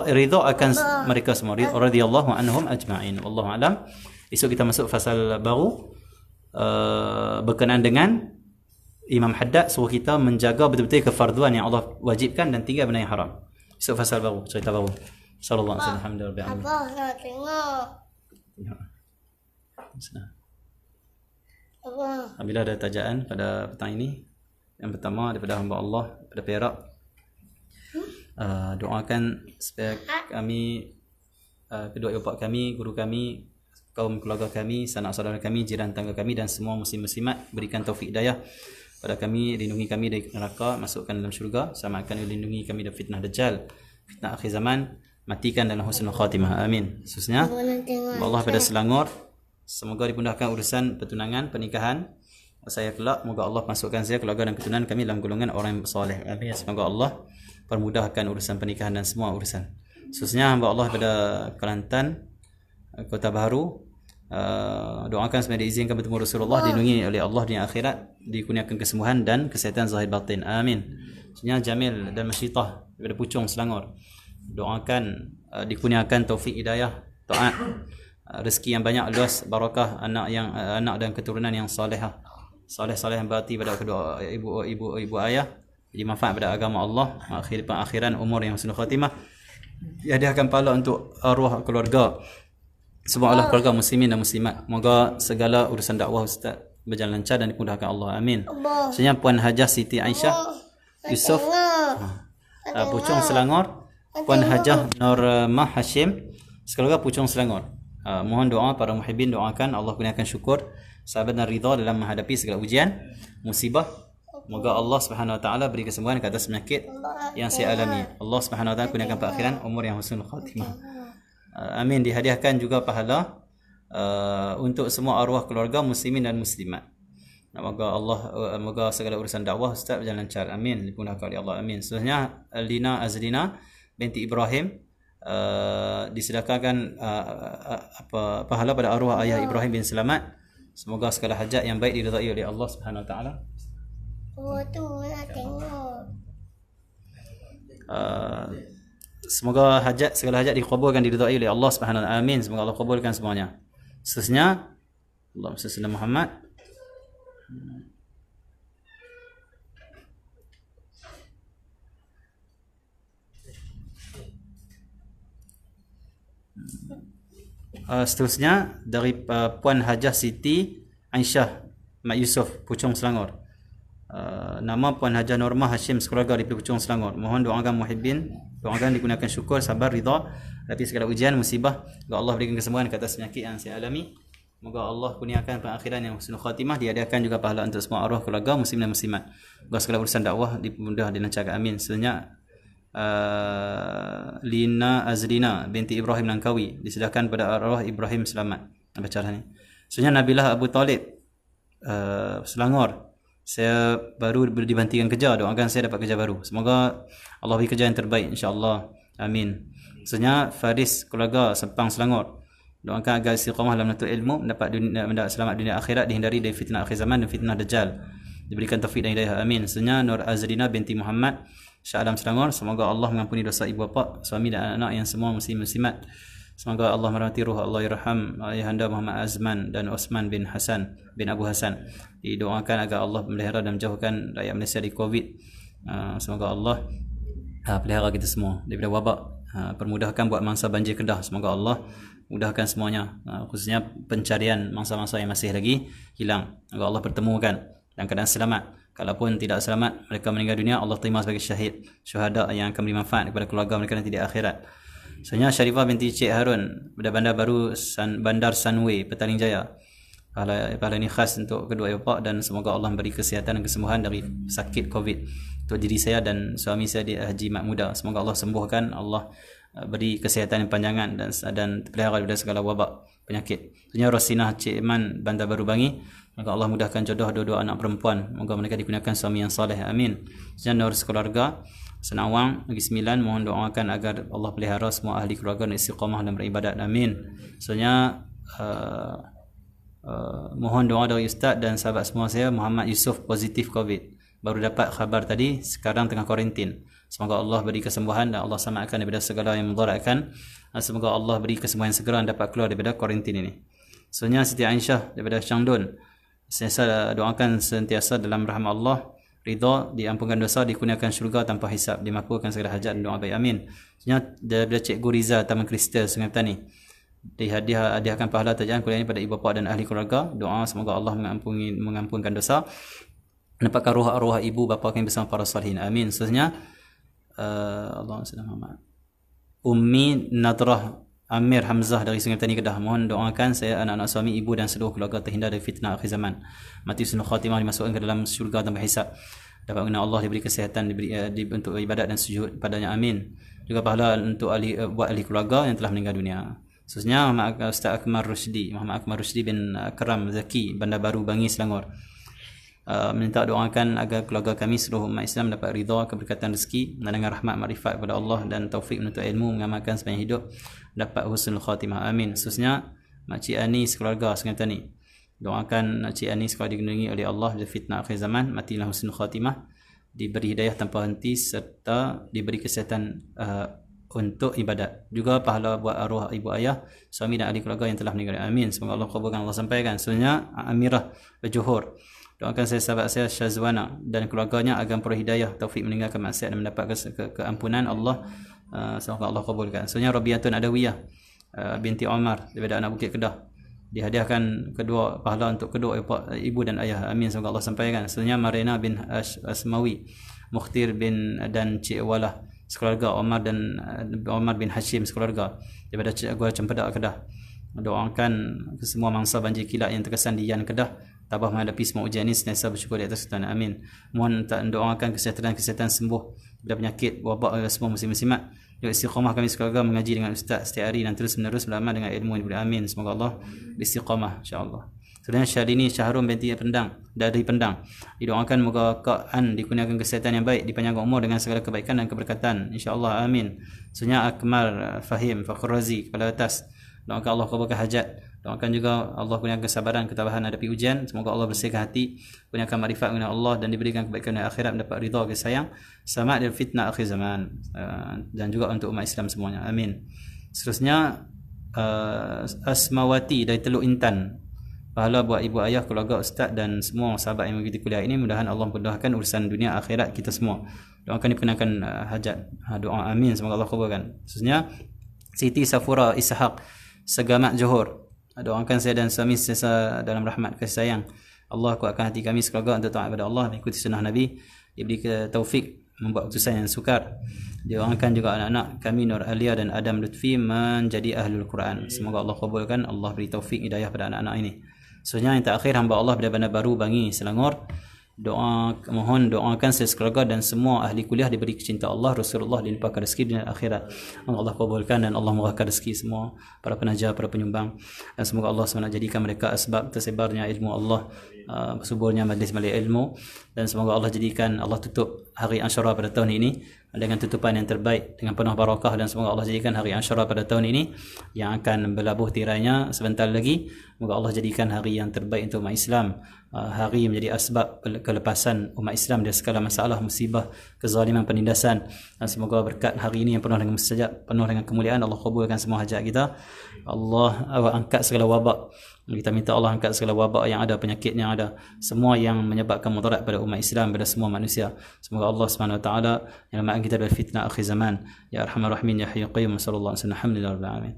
Ridha akan mereka semua. Radhiyallahu anhum ajma'in. Wallahu alam. Esok kita masuk fasal baru. Berkenaan dengan Imam Haddad suruh kita menjaga betul-betul kefarduan yang Allah wajibkan dan tinggal benda yang haram. Esok fasal baru, cerita baru. Sallallahu alaihi wasallam. Abah nak tengok. Abah. Bila ada tajaan pada petang ini, yang pertama daripada hamba Allah pada Perak, doakan supaya kami, kedua bapa kami, guru kami, kaum keluarga kami, sanak saudara kami, jiran tangga kami dan semua muslim-muslimat berikan taufik hidayah pada kami, lindungi kami dari neraka, masukkan dalam syurga, selamatkan dan lindungi kami dari fitnah dajjal, fitnah akhir zaman, matikan dalam husnul khatimah. Amin. Khususnya Allah pada Selangor, semoga dimudahkan urusan pertunangan, pernikahan saya kelak. Semoga Allah masukkan saya, keluarga dan keturunan kami dalam golongan orang yang soleh. Amin. Semoga Allah permudahkan urusan pernikahan dan semua urusan. Khususnya hamba Allah pada Kelantan, Kota Baharu, doakan supaya diizinkan bertemu Rasulullah, dilindungi oleh Allah di akhirat, dikurniakan kesembuhan dan kesihatan zahir batin. Amin. Khususnya Jamil dan Masyitah daripada Puchong Selangor, doakan dikurniakan taufik hidayah, taat, rezeki yang banyak, luas, barakah, anak dan keturunan yang salehah, saleh yang berarti pada kedua ibu ayah, jadi manfaat pada agama Allah, akhiran umur yang husnul khatimah, dihadiahkan pahala untuk arwah keluarga semua Allah, keluarga muslimin dan muslimat. Moga segala urusan dakwah Ustaz berjalan lancar dan dimudahkan Allah. Amin. Sebenarnya Puan Hajah Siti Aisyah Yusof, Puchong Selangor, Puan Hajah Normah Hashim, sekeluarga Puchong Selangor. Mohon doa para muhibbin, doakan Allah kurniakan syukur, sabar dan ridha dalam menghadapi segala ujian, musibah. Moga Allah Subhanahu wa taala beri kesembuhan ke atas penyakit yang saya alami. Allah Subhanahu wa taala kurniakan keakhiran, umur yang husnul khatimah. Amin. Dihadiahkan juga pahala untuk semua arwah keluarga muslimin dan muslimat. Moga Allah, moga segala urusan dakwah Ustaz berjalan lancar. Amin. Dimudahkan oleh Allah. Amin. Seterusnya Lina Azlina binti Ibrahim, disedekahkan pahala pada arwah ayah Ibrahim bin Selamat. Semoga segala hajat yang baik diridai oleh Allah Subhanahu wa taala. Tu nak tengok. Semoga segala hajat dikabulkan, diridai oleh Allah Subhanahu wa taala. Amin. Semoga Allah kabulkan semuanya. Seterusnya Allahumma shalli ala Muhammad. Seterusnya dari Puan Hajah Siti Aisyah Mat Yusof, Puchong Selangor. Nama Puan Hajah Normah Hashim, sekeluarga di Puchong Selangor. Mohon doakan muhibbin, doakan digunakan syukur, sabar, ridha dari segala ujian, musibah. Semoga Allah berikan kesembuhan ke atas penyakit yang saya alami. Semoga Allah kurniakan pengakhiran yang husnul khatimah. Diadakan juga pahala untuk semua arwah keluarga muslim dan muslimat. Semoga segala urusan dakwah dimudah dilancarkan. Amin. Selanjutnya Lina Azlina binti Ibrahim Langkawi, disedekahkan pada arwah Ibrahim Selamat. Baca ni. Selanjutnya Nabilah Abu Talib, Selangor. Saya baru dibantikan kerja, doakan saya dapat kerja baru. Semoga Allah beri kerja yang terbaik insya-Allah. Amin. Selanjutnya Faris, keluarga Sepang Selangor, Doakan agar istiqamah dalam menuntut ilmu, mendapat selamat dunia akhirat, dihindari dari fitnah akhir zaman dan fitnah dajjal. Diberikan taufik dan hidayah, amin. Seterusnya Nur Azrina binti Muhammad, Shah Alam Selangor, semoga Allah mengampuni dosa ibu bapa, suami dan anak-anak yang semua muslim-muslimat. Semoga Allah merahmati ruh Allah yarham ayahanda Muhammad Azman dan Osman bin Hasan bin Abu Hasan. Didoakan agar Allah memelihara dan menjauhkan rakyat Malaysia dari Covid. Semoga Allah pelihara kita semua daripada wabak. Permudahkan buat mangsa banjir Kedah, semoga Allah mudahkan semuanya, khususnya pencarian mangsa-mangsa yang masih lagi hilang, agar Allah pertemukan dalam keadaan selamat. Kalaupun tidak selamat, mereka meninggal dunia, Allah terima sebagai syahid, syuhada yang akan beri manfaat kepada keluarga mereka nanti di akhirat. Selanjutnya Syarifah binti Cik Harun, Bandar Baru Bandar Sunway, Petaling Jaya. Pahala ini khas untuk kedua bapa, dan semoga Allah memberi kesihatan dan kesembuhan dari sakit Covid untuk diri saya dan suami saya di Haji Mak Muda. Semoga Allah sembuhkan, Allah beri kesihatan yang panjangan dan pelihara daripada segala wabak penyakit. Selanjutnya Rosinah Cik Iman, Bandar Baru Bangi. Semoga Allah mudahkan jodoh dua-dua anak perempuan. Semoga mereka dikurniakan suami yang soleh. Amin. Selanjutnya Nur Sekeluarga Senawang Negeri Sembilan, mohon doakan agar Allah pelihara semua ahli keluarga dan istiqamah dalam beribadat. Amin. Selanjutnya mohon doa dari Ustaz dan sahabat semua saya. Muhammad Yusof positif Covid. Baru dapat khabar tadi, sekarang tengah kuarantin. Semoga Allah beri kesembuhan dan Allah selamatkan daripada segala yang memudaratkan. Semoga Allah beri kesembuhan segera dan dapat keluar daripada kuarantin ini. Selanjutnya Siti Aisyah daripada Syangdun. Saya doakan sentiasa dalam rahmat Allah, ridha, diampunkan dosa, dikurniakan syurga tanpa hisab, dimakbulkan segala hajat dan doa baik. Amin. Selanjutnya daripada Cikgu Riza Taman Kristal Sungai Petani. Dihadiahkan pahala tajaan kuliah ini pada ibu bapa dan ahli keluarga. Doa semoga Allah mengampunkan dosa, dapatkan roh-roh ibu bapa kami bersama para salihin. Amin. Seterusnya Allahumma salli Muhammad. Ummi Nadrah Amir Hamzah dari Sungai Petani Kedah, mohon doakan saya, anak-anak suami, ibu dan seluruh keluarga terhindar dari fitnah akhir zaman, mati husnul khatimah, dimasukkan ke dalam syurga tanpa hisab, dapat mengenal Allah, diberi kesihatan, untuk ibadat dan sujud padanya. Amin. Juga pahala untuk buat ahli keluarga yang telah meninggal dunia. Khususnya Ustaz Akmal Rusdi, Muhammad Akmal Rusdi bin Akram Zaki, Bandar Baru Bangi Selangor. Minta doakan agar keluarga kami seluruh umat Islam dapat ridha, keberkatan rezeki, dengan rahmat makrifat kepada Allah dan taufik menuntut ilmu, mengamalkan sepanjang hidup, dapat husnul khatimah. Amin. Khususnya Makcik Ani sekeluarga Sungai Petani. Doakan Makcik Ani sekolah dilindungi oleh Allah dari fitnah akhir zaman, matilah husnul khatimah, diberi hidayah tanpa henti, serta diberi kesihatan untuk ibadat. Juga pahala buat arwah ibu ayah, suami dan ahli keluarga yang telah meninggal. Amin. Semoga Allah kabulkan, Allah sampaikan. Selanjutnya Amirah Johor. Doakan saya, sahabat saya Syazwana dan keluarganya agar memperoleh hidayah, taufik meninggalkan maksiat dan mendapat keampunan Allah. Semoga Allah kabulkan. Selanjutnya Rabiatun Adawiyah binti Omar daripada anak Bukit Kedah. Dihadiahkan kedua pahala untuk kedua ibu dan ayah. Amin. Semoga Allah sampaikan. Selanjutnya Marina bin Asmawi, Mukhtir bin dan Cik Walah sekeluarga, Omar bin Hashim sekeluarga daripada Gua Cempedak Kedah. Doakan semua mangsa banjir kilat yang terkesan di Yan Kedah tabah menghadapi semua ujian ini, senantiasa bersyukur di atas kesulitan. Amin. Mohon doakan kesihatan sembuh dari penyakit wabak semua muslim-muslimat. Juga istiqamah kami sekeluarga mengaji dengan ustaz setiap hari dan terus menerus beramal dengan ilmu yang diberi. Amin. Semoga Allah istiqamah insya-Allah. Selanjutnya Syalini Syahrul binti Pendang dari Pendang. Didoakan moga Kak An dikurniakan kesihatan yang baik, dipanjangkan umur dengan segala kebaikan dan keberkatan insya-Allah. Amin. Selanjutnya Akmal Fahim Fakhr Razi Kepala Atas. Doakan Allah kabulkan hajat. Doakan juga Allah kurniakan kesabaran, ketabahan hadapi ujian. Semoga Allah bersihkan hati, kurniakan makrifat mengenal Allah dan diberikan kebaikan di akhirat, mendapat ridha kasih sayang, selamat dari fitnah akhir zaman, dan juga untuk umat Islam semuanya. Amin. Seterusnya Asmawati dari Teluk Intan. Pahala buat ibu ayah, keluarga, ustaz dan semua sahabat yang mengikuti kuliah ini. Mudah-mudahan Allah mudahkan urusan dunia akhirat kita semua. Doakan diperkenankan hajat. Doa amin. Semoga Allah kabulkan. Seterusnya Siti Safura Ishaq Segamat Johor. Doakan saya dan suami sentiasa dalam rahmat kasih sayang Allah, kuatkan hati kami sekeluarga untuk taat kepada Allah, mengikuti sunnah Nabi, diberi taufik membuat keputusan yang sukar. Doakan juga anak-anak kami Nur Alia dan Adam Lutfi menjadi ahlul Quran. Semoga Allah kabulkan, Allah beri taufik hidayah pada anak-anak ini. Selanjutnya yang terakhir, hamba Allah dari Bandar Baru Bangi Selangor. Mohon doakan saya sekeluarga dan semua ahli kuliah diberi kecinta Allah, Rasulullah, dilimpahkan rezeki dunia akhirat. Allah kabulkan dan Allah murahkan rezeki semua para penaja, para penyumbang, dan semoga Allah SWT jadikan mereka asbab tersebarnya ilmu Allah bersuburnya majlis-majlis ilmu, dan semoga Allah jadikan Allah tutup hari Ashura pada tahun ini dengan tutupan yang terbaik dengan penuh barakah, dan semoga Allah jadikan hari Ashura pada tahun ini yang akan berlabuh tirainya sebentar lagi, semoga Allah jadikan hari yang terbaik untuk umat Islam, hari menjadi asbab kelepasan umat Islam dari segala masalah, musibah, kezaliman, penindasan. Dan semoga berkat hari ini yang penuh dengan mustajab, penuh dengan kemuliaan, Allah kabulkan semua hajat kita. Allah angkat segala wabak. Kita minta Allah angkat segala wabak yang ada, penyakit yang ada, semua yang menyebabkan mudarat pada umat Islam, pada semua manusia. Semoga Allah Subhanahu wa taala menyelamatkan kita dari fitnah akhir zaman. Ya Arhamar Rahimin, ya Hayyu Qayyum, sallallahu alaihi wasallam. Alhamdulillah rabbil alamin.